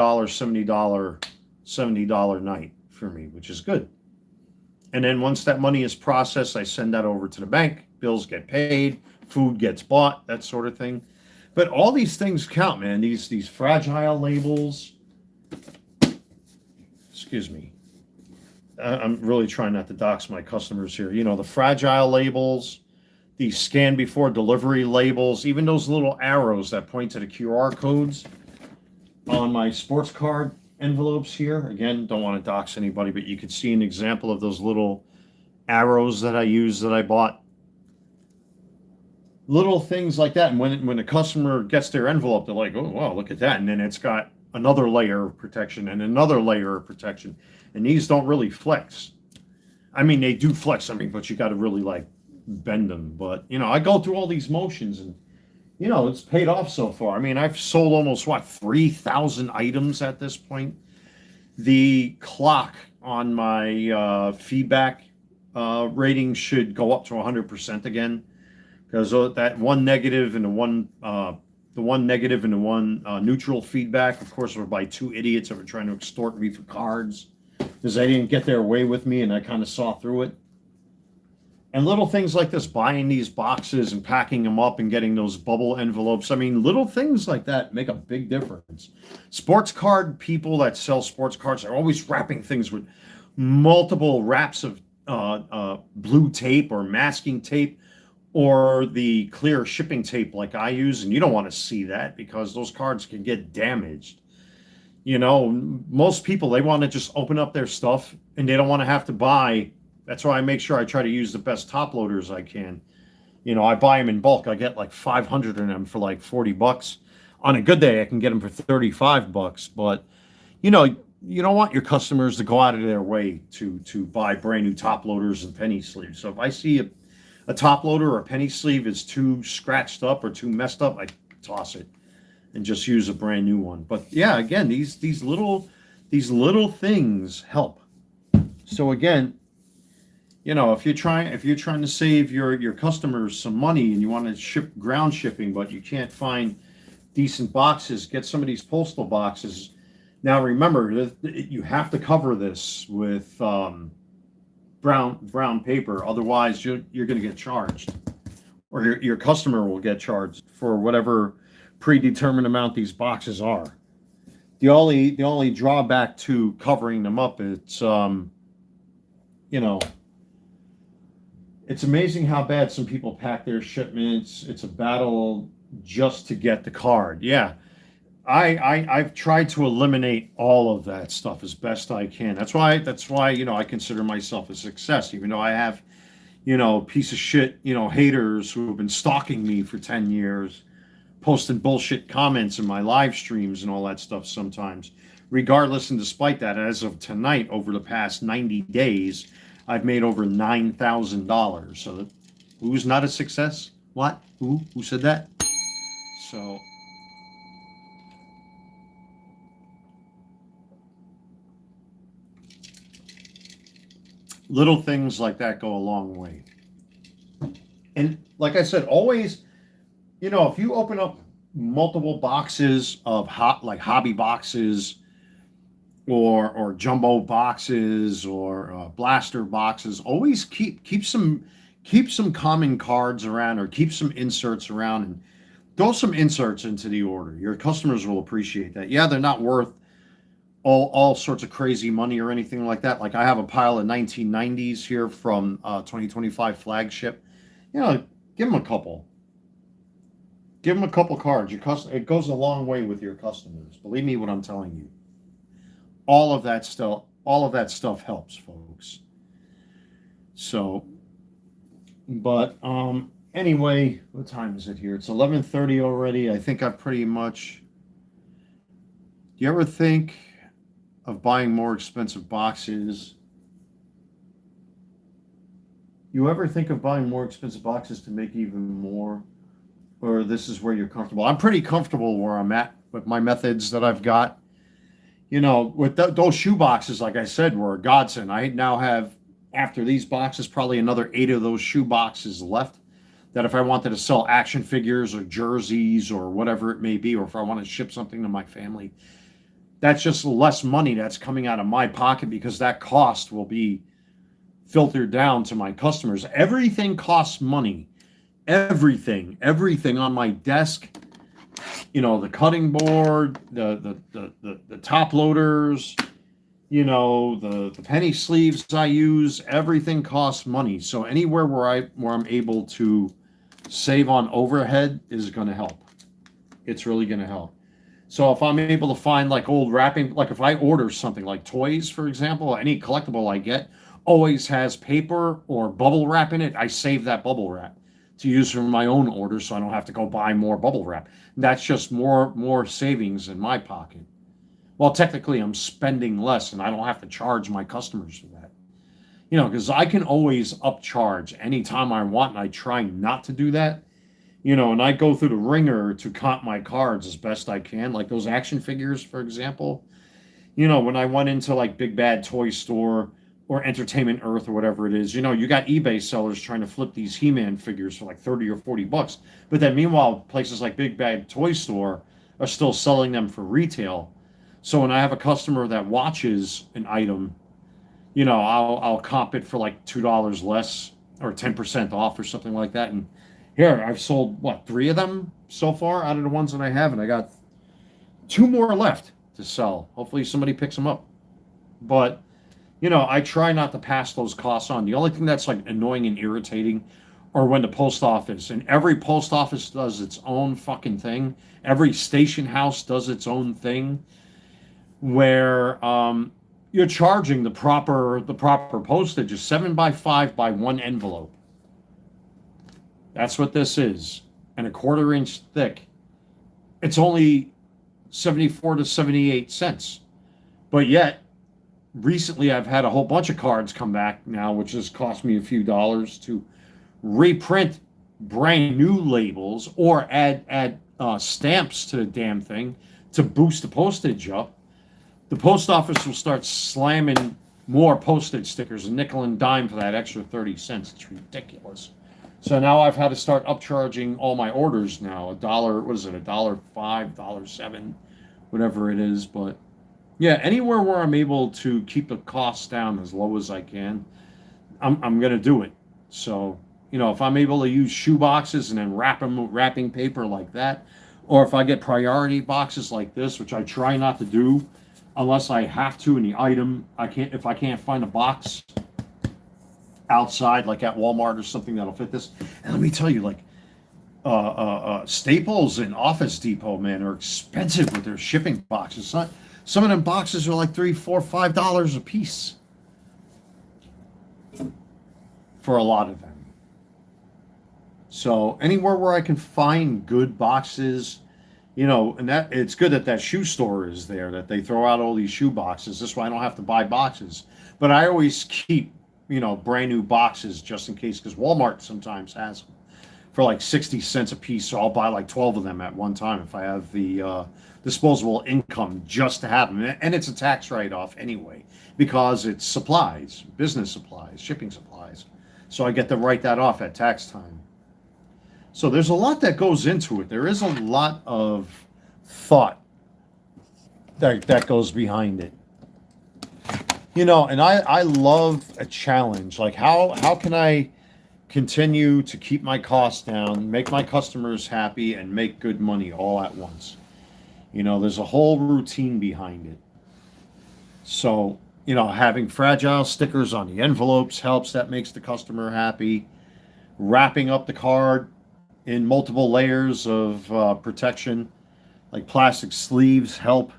$70 night for me, which is good. And then once that money is processed, I send that over to the bank. Bills get paid, food gets bought, that sort of thing. But all these things count, man. These fragile labels. Excuse me. I'm really trying not to dox my customers here. The fragile labels, the scan before delivery labels, even those little arrows that point to the QR codes on my sports card envelopes here. Again, don't want to dox anybody, but you could see an example of those little arrows that I use that I bought. Little things like that. And when a customer gets their envelope, they're like, oh, wow, look at that. And then it's got another layer of protection and another layer of protection. And these don't really flex. I mean, they do flex, but you got to really like bend them. But, I go through all these motions and, it's paid off so far. I mean, I've sold almost, 3,000 items at this point. The clock on my feedback rating should go up to 100% again. Because that one negative and the one neutral feedback, of course, were by two idiots that were trying to extort me for cards because they didn't get their way with me, and I kind of saw through it. And little things like this, buying these boxes and packing them up and getting those bubble envelopes. I mean, little things like that make a big difference. Sports card people that sell sports cards are always wrapping things with multiple wraps of blue tape or masking tape, or the clear shipping tape like I use, and you don't want to see that because those cards can get damaged. Most people, they want to just open up their stuff and they don't want to have to buy. That's why I make sure I try to use the best top loaders I can. I buy them in bulk. I get like 500 of them for like $40. On a good day, I can get them for $35. But, you don't want your customers to go out of their way to buy brand new top loaders and penny sleeves. So if I see a top loader or a penny sleeve is too scratched up or too messed up, I toss it and just use a brand new one. But yeah, again, these little things help. So again, if you're trying to save your customers some money and you want to ship ground shipping, but you can't find decent boxes, get some of these postal boxes. Now remember, you have to cover this with brown paper, otherwise you're going to get charged, or your customer will get charged for whatever predetermined amount these boxes are. The only drawback to covering them up, it's it's amazing how bad some people pack their shipments. It's a battle just to get the card. Yeah, I've tried to eliminate all of that stuff as best I can. That's why I consider myself a success, even though I have piece of shit haters who have been stalking me for 10 years, posting bullshit comments in my live streams and all that stuff sometimes. Regardless and despite that, as of tonight, over the past 90 days, I've made over $9,000. So who's not a success? What? Who said that? So little things like that go a long way. And like I said, always, if you open up multiple boxes of hobby boxes, or jumbo boxes or blaster boxes. Always keep some common cards around, or keep some inserts around, and throw some inserts into the order. Your customers will appreciate that. Yeah, they're not worth all sorts of crazy money or anything like that. Like I have a pile of 1990s here from 2025 flagship. You know, give them a couple. Give them a couple cards. It goes a long way with your customers. Believe me when I'm telling you. All of that stuff helps, folks. So, but anyway, what time is it here? It's 11:30 already. I think I've pretty much. Do you ever think of buying more expensive boxes? You ever think of buying more expensive boxes to make even more? Or this is where you're comfortable? I'm pretty comfortable where I'm at with my methods that I've got. You know, with those shoe boxes, like I said, were a godsend. I now have, after these boxes, probably another 8 of those shoe boxes left. That if I wanted to sell action figures or jerseys or whatever it may be, or if I want to ship something to my family, that's just less money that's coming out of my pocket, because that cost will be filtered down to my customers. Everything costs money. Everything on my desk, you know, the cutting board, the top loaders, you know, the penny sleeves I use, everything costs money. So anywhere where I'm able to save on overhead is going to help. It's really going to help. So if I'm able to find like old wrapping, like if I order something like toys, for example, any collectible I get always has paper or bubble wrap in it. I save that bubble wrap to use for my own order, so I don't have to go buy more bubble wrap. That's just more savings in my pocket. Well, technically, I'm spending less, and I don't have to charge my customers for that. You know, because I can always upcharge anytime I want, and I try not to do that. You know, and I go through the ringer to comp my cards as best I can, like those action figures, for example. You know, when I went into like Big Bad Toy Store or Entertainment Earth or whatever it is, you know, you got eBay sellers trying to flip these He-Man figures for like 30 or 40 bucks. But then meanwhile, places like Big Bad Toy Store are still selling them for retail. So when I have a customer that watches an item, you know, I'll comp it for like $2 less or 10% off or something like that. And here, I've sold what, 3 of them so far out of the ones that I have, and I got 2 more left to sell. Hopefully somebody picks them up. But you know, I try not to pass those costs on. The only thing that's like annoying and irritating are when the post office, and every post office does its own fucking thing. Every station house does its own thing, where you're charging the proper postage is 7x5 by 1 envelope. That's what this is, and a 1/4 inch thick. It's only 74 to 78 cents, but yet recently I've had a whole bunch of cards come back now, which has cost me a few dollars to reprint brand new labels or add stamps to the damn thing to boost the postage up. The post office will start slamming more postage stickers, a nickel and dime for that extra 30 cents. It's ridiculous. So now I've had to start upcharging all my orders now. $1, what is it, $1.05, $1.07, whatever it is. But yeah, anywhere where I'm able to keep the costs down as low as I can, I'm going to do it. So, you know, if I'm able to use shoe boxes and then wrap them with wrapping paper like that, or if I get priority boxes like this, which I try not to do unless I have to in the item, if I can't find a box outside, like at Walmart or something that'll fit this. And let me tell you, like, Staples and Office Depot, man, are expensive with their shipping boxes. Some of them boxes are like $3, $4, $5 a piece for a lot of them. So anywhere where I can find good boxes, you know, and that it's good that shoe store is there, that they throw out all these shoe boxes. This way I don't have to buy boxes. But I always keep, you know, brand new boxes just in case, because Walmart sometimes has them for like 60 cents a piece. So I'll buy like 12 of them at one time if I have the disposable income just to have them. And it's a tax write-off anyway, because it's supplies, business supplies, shipping supplies. So I get to write that off at tax time. So there's a lot that goes into it. There is a lot of thought that goes behind it. You know, and I love a challenge. Like how can I continue to keep my costs down, make my customers happy, and make good money all at once? You know, there's a whole routine behind it. So, you know, having fragile stickers on the envelopes helps. That makes the customer happy. Wrapping up the card in multiple layers of protection, like plastic sleeves, help.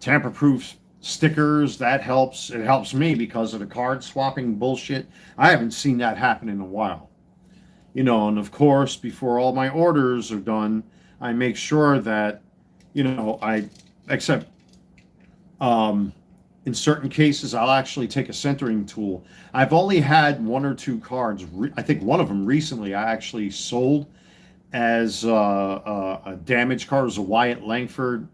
Tamper-proof stickers, that helps. It helps me because of the card swapping bullshit. I haven't seen that happen in a while. You know, and of course, before all my orders are done, I make sure that, you know, except in certain cases, I'll actually take a centering tool. I've only had one or two cards. I think one of them recently I actually sold as a damaged card. It was a Wyatt Langford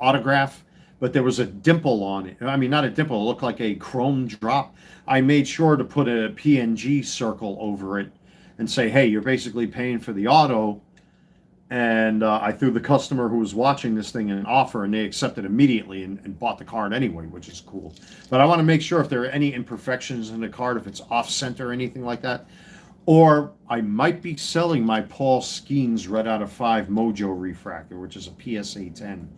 autograph, but there was a dimple on it. I mean, not a dimple, it looked like a chrome drop. I made sure to put a PNG circle over it and say, hey, you're basically paying for the auto. And I threw the customer who was watching this thing an offer, and they accepted immediately and bought the card anyway, which is cool. But I want to make sure if there are any imperfections in the card, if it's off center or anything like that. Or I might be selling my Paul Skeens Red out of 5 Mojo refractor, which is a PSA 10.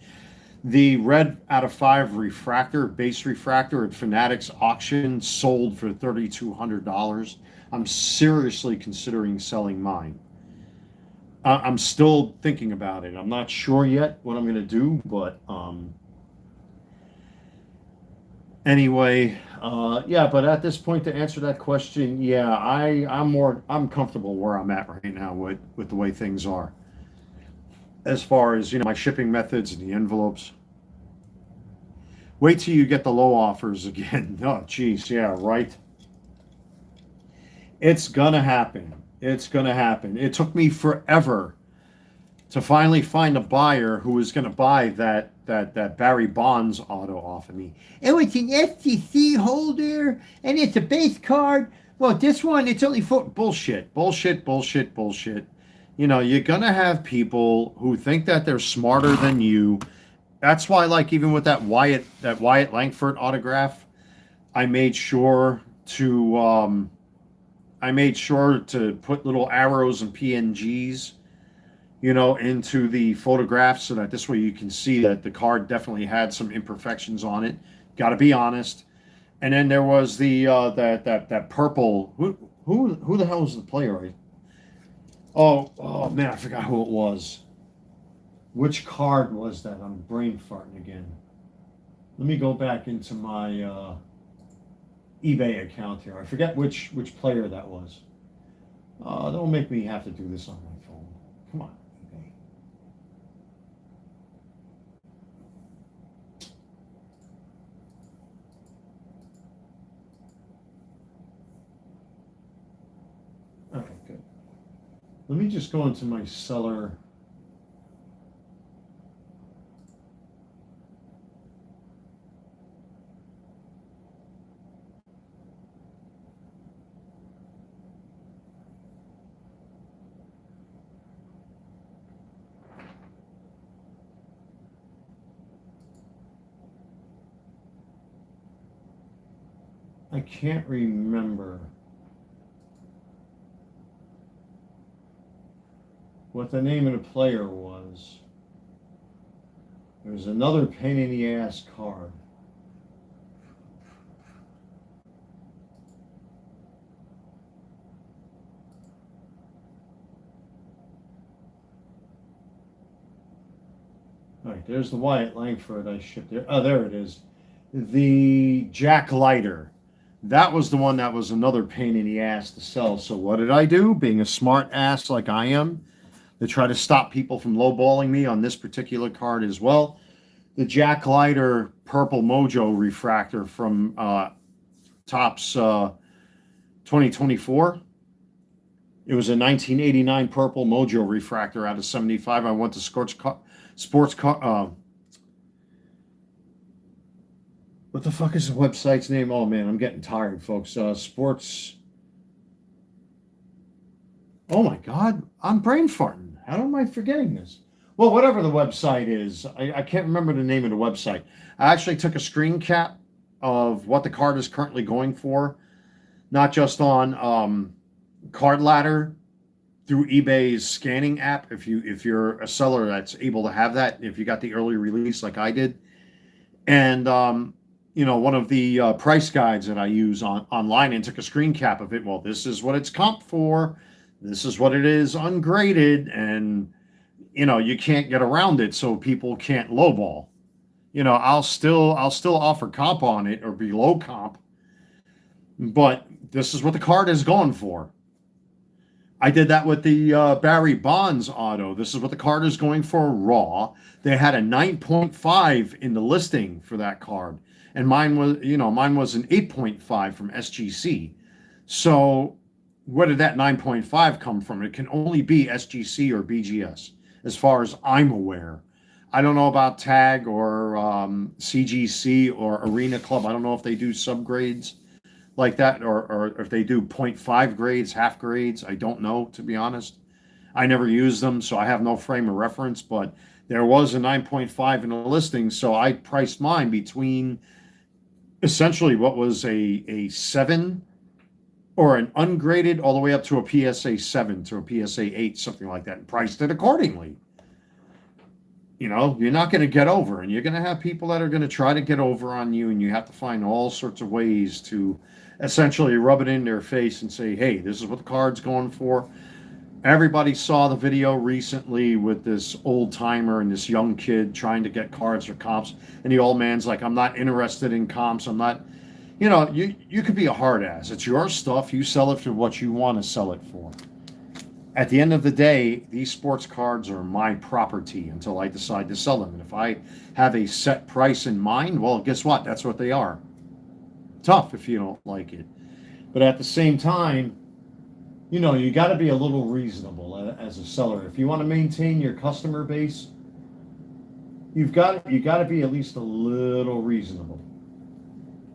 The Red out of 5 refractor, base refractor at Fanatics auction sold for $3,200. I'm seriously considering selling mine. I'm still thinking about it. I'm not sure yet what I'm going to do, but anyway, yeah. But at this point, to answer that question, yeah, I'm comfortable where I'm at right now with the way things are. As far as, you know, my shipping methods and the envelopes. Wait till you get the low offers again. Oh, geez, yeah, right. It's gonna happen. It's gonna happen. It took me forever to finally find a buyer who was gonna buy that Barry Bonds auto off of me. Oh, it's an STC holder and it's a base card. Well, this one, it's only for bullshit, bullshit, bullshit, bullshit. You know, you're gonna have people who think that they're smarter than you. That's why, like, even with that Wyatt Langford autograph, I made sure to put little arrows and PNGs, you know, into the photographs so that this way you can see that the card definitely had some imperfections on it. Got to be honest. And then there was the that purple. Who the hell was the player? Oh man, I forgot who it was. Which card was that? I'm brain farting again. Let me go back into my eBay account here. I forget which player that was. Don't make me have to do this on my phone. Come on, eBay. Okay, good. Let me just go into my seller. I can't remember what the name of the player was. There's another pain in the ass card. All right, there's the Wyatt Langford I shipped there. Oh, there it is. The Jack Leiter. That was the one that was another pain in the ass to sell. So what did I do? Being a smart ass like I am, to try to stop people from lowballing me on this particular card as well. The Jack Leiter Purple Mojo refractor from Topps 2024. It was a 1989 Purple Mojo refractor out of 75. I went to Sports Car. What the fuck is the website's name? Oh man, I'm getting tired, folks. Sports. Oh my God, I'm brain farting. How am I forgetting this? Well, whatever the website is, I can't remember the name of the website. I actually took a screen cap of what the card is currently going for, not just on Card Ladder through eBay's scanning app. If you're a seller that's able to have that, if you got the early release like I did, and one of the price guides that I use online, and took a screen cap of it. Well, this is what it's comp for. This is what it is ungraded, and you can't get around it, so people can't lowball. I'll still offer comp on it or below comp, but this is what the card is going for. I did that with the Barry Bonds auto. This is what the card is going for raw. They had a 9.5 in the listing for that card, and mine was an 8.5 from SGC. So where did that 9.5 come from? It can only be SGC or BGS, as far as I'm aware. I don't know about Tag or CGC or Arena Club. I don't know if they do subgrades like that, or if they do 0.5 grades, half grades. I don't know, to be honest. I never use them, so I have no frame of reference, but there was a 9.5 in the listing, so I priced mine between essentially what was a 7 or an ungraded all the way up to a PSA 7 to a PSA 8, something like that, and priced it accordingly. You're not going to get over, and you're going to have people that are going to try to get over on you, and you have to find all sorts of ways to essentially rub it in their face and say, hey, this is what the card's going for. Everybody saw the video recently with this old timer and this young kid trying to get cards for comps, and the old man's like, I'm not interested in comps. I'm not, you could be a hard ass. It's your stuff. You sell it for what you want to sell it for. At the end of the day, these sports cards are my property until I decide to sell them. And if I have a set price in mind, well, guess what? That's what they are. Tough if you don't like it. But at the same time, you got to be a little reasonable as a seller. If you want to maintain your customer base, you got to be at least a little reasonable.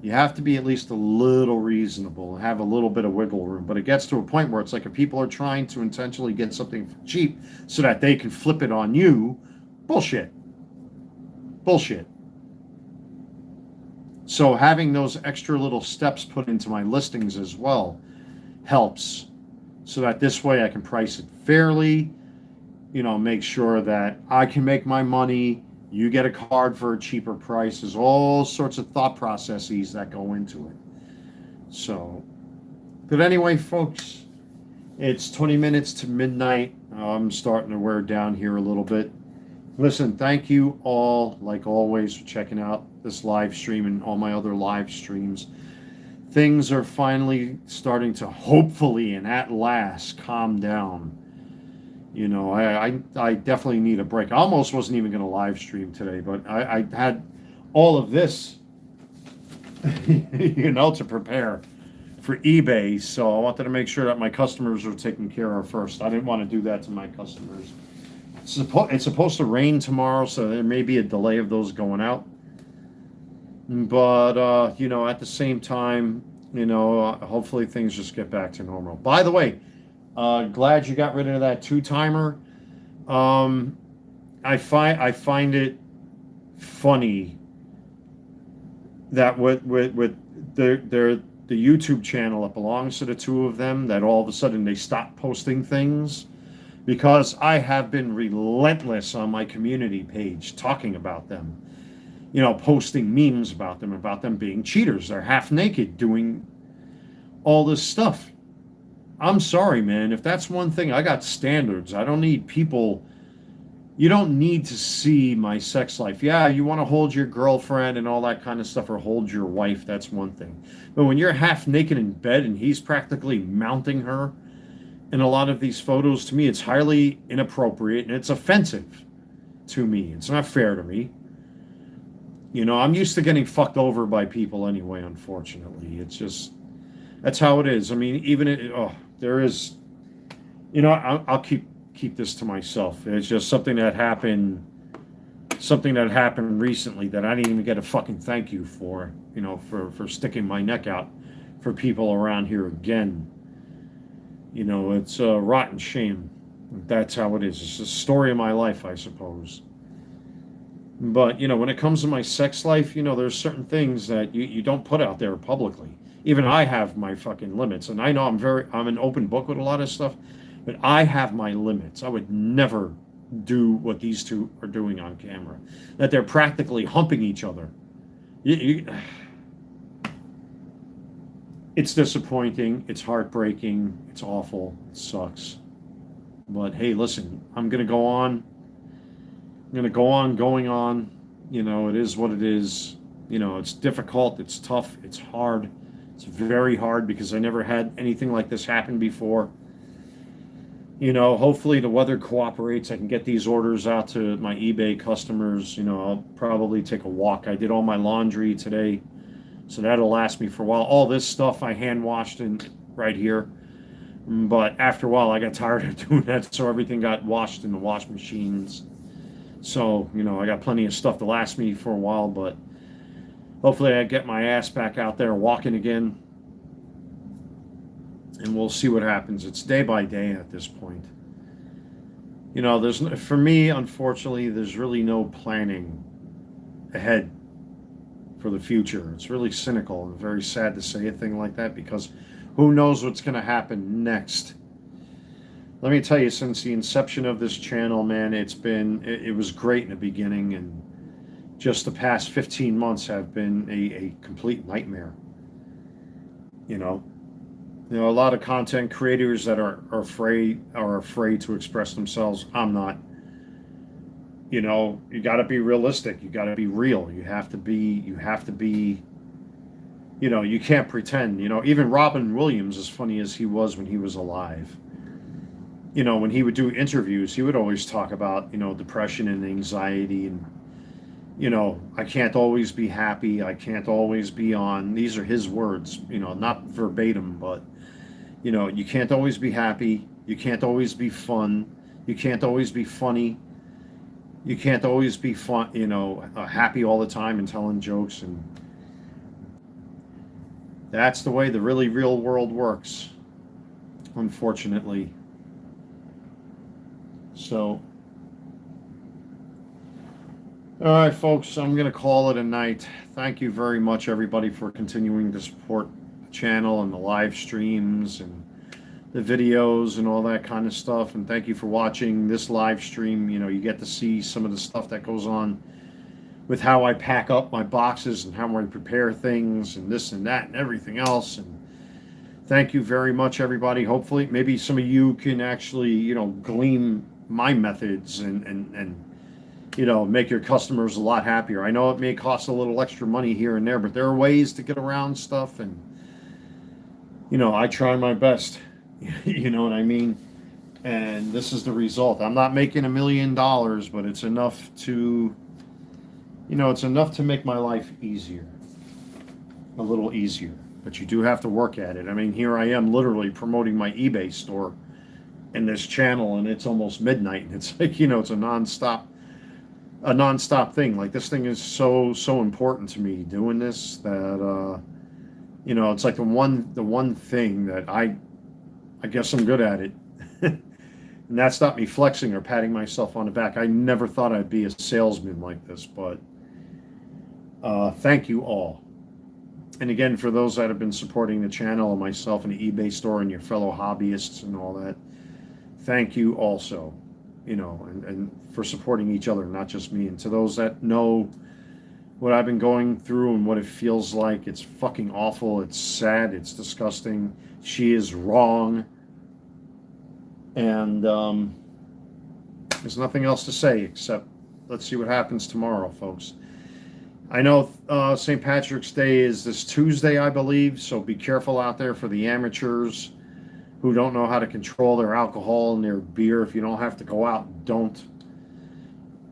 You have to be at least a little reasonable, have a little bit of wiggle room. But it gets to a point where it's like if people are trying to intentionally get something cheap so that they can flip it on you, bullshit. So having those extra little steps put into my listings as well helps, so that this way I can price it fairly, make sure that I can make my money. You get a card for a cheaper price. There's all sorts of thought processes that go into it. So, but anyway, folks, it's 20 minutes to midnight. I'm starting to wear down here a little bit. Listen, thank you all, like always, for checking out this live stream and all my other live streams. Things are finally starting to hopefully and at last calm down. I definitely need a break. I almost wasn't even going to live stream today, but I had all of this, to prepare for eBay. So I wanted to make sure that my customers were taken care of first. I didn't want to do that to my customers. It's supposed to rain tomorrow, so there may be a delay of those going out. But, at the same time, hopefully things just get back to normal. By the way, glad you got rid of that 2-timer. I find it funny that with the YouTube channel that belongs to the two of them, that all of a sudden they stop posting things, because I have been relentless on my community page talking about them, posting memes about them being cheaters. They're half naked doing all this stuff. I'm sorry, man. If that's one thing, I got standards. I don't need people. You don't need to see my sex life. Yeah, you want to hold your girlfriend and all that kind of stuff, or hold your wife. That's one thing. But when you're half naked in bed and he's practically mounting her in a lot of these photos, to me, it's highly inappropriate and it's offensive to me. It's not fair to me. I'm used to getting fucked over by people anyway, unfortunately. It's just, that's how it is. I mean, there is, I'll keep this to myself. It's just something that happened recently that I didn't even get a fucking thank you for, for sticking my neck out for people around here again. It's a rotten shame. That's how it is. It's the story of my life, I suppose. But, you know, when it comes to my sex life, you know, there's certain things that you don't put out there publicly. Even I have my fucking limits. And I know I'm an open book with a lot of stuff, but I have my limits. I would never do what these two are doing on camera, that they're practically humping each other. It's disappointing. It's heartbreaking. It's awful. It sucks. But hey, listen, I'm going to go on. I'm going to go on going on. You know, it is what it is. You know, it's difficult. It's tough. It's hard. It's very hard because I never had anything like this happen before. You know, hopefully the weather cooperates. I can get these orders out to my eBay customers. You know, I'll probably take a walk. I did all my laundry today, so that'll last me for a while. All this stuff I hand washed in right here. But after a while, I got tired of doing that, so everything got washed in the wash machines. So, you know, I got plenty of stuff to last me for a while, but hopefully I get my ass back out there walking again, and we'll see what happens. It's day by day at this point. You know, for me, unfortunately, there's really no planning ahead for the future. It's really cynical and very sad to say a thing like that because who knows what's going to happen next. Let me tell you, since the inception of this channel, man, it was great in the beginning, and just the past 15 months have been a complete nightmare. You know, a lot of content creators that are afraid to express themselves. I'm not. You know, you got to be realistic. You got to be real. You have to be, you know, you can't pretend. You know, even Robin Williams, as funny as he was when he was alive, you know, when he would do interviews, he would always talk about, you know, depression and anxiety and, you know, I can't always be happy. I can't always be on. These are his words, you know, not verbatim, but, you know, you can't always be happy. You can't always be fun. You can't always be funny. You can't always be fun, you know, happy all the time and telling jokes. And that's the way the really real world works, unfortunately. So, all right, folks, I'm going to call it a night. Thank you very much, everybody, for continuing to support the channel and the live streams and the videos and all that kind of stuff. And thank you for watching this live stream. You know, you get to see some of the stuff that goes on with how I pack up my boxes and how I prepare things and this and that and everything else. And thank you very much, everybody. Hopefully, maybe some of you can actually, you know, glean my methods and you know, make your customers a lot happier. I know it may cost a little extra money here and there, but there are ways to get around stuff, and you know, I try my best. You know what I mean? And this is the result. I'm not making $1 million, but it's enough to, you know, it's enough to make my life easier, a little easier. But you do have to work at it. I mean, here I am literally promoting my eBay store in this channel, and it's almost midnight, and it's like, you know, it's a nonstop thing. Like, this thing is so important to me, doing this, that you know, it's like the one thing that I guess I'm good at it. And that's not me flexing or patting myself on the back. I never thought I'd be a salesman like this, but thank you all. And again, for those that have been supporting the channel and myself and the eBay store and your fellow hobbyists and all that, thank you also, you know, and for supporting each other, not just me. And to those that know what I've been going through and what it feels like, it's fucking awful. It's sad. It's disgusting. She is wrong. And there's nothing else to say except let's see what happens tomorrow, folks. I know St. Patrick's Day is this Tuesday, I believe, so be careful out there for the amateurs who don't know how to control their alcohol and their beer. If you don't have to go out, don't.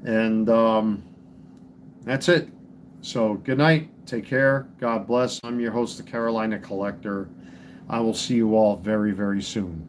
And that's it. So good night. Take care. God bless. I'm your host, the Carolina Collector. I will see you all very, very soon.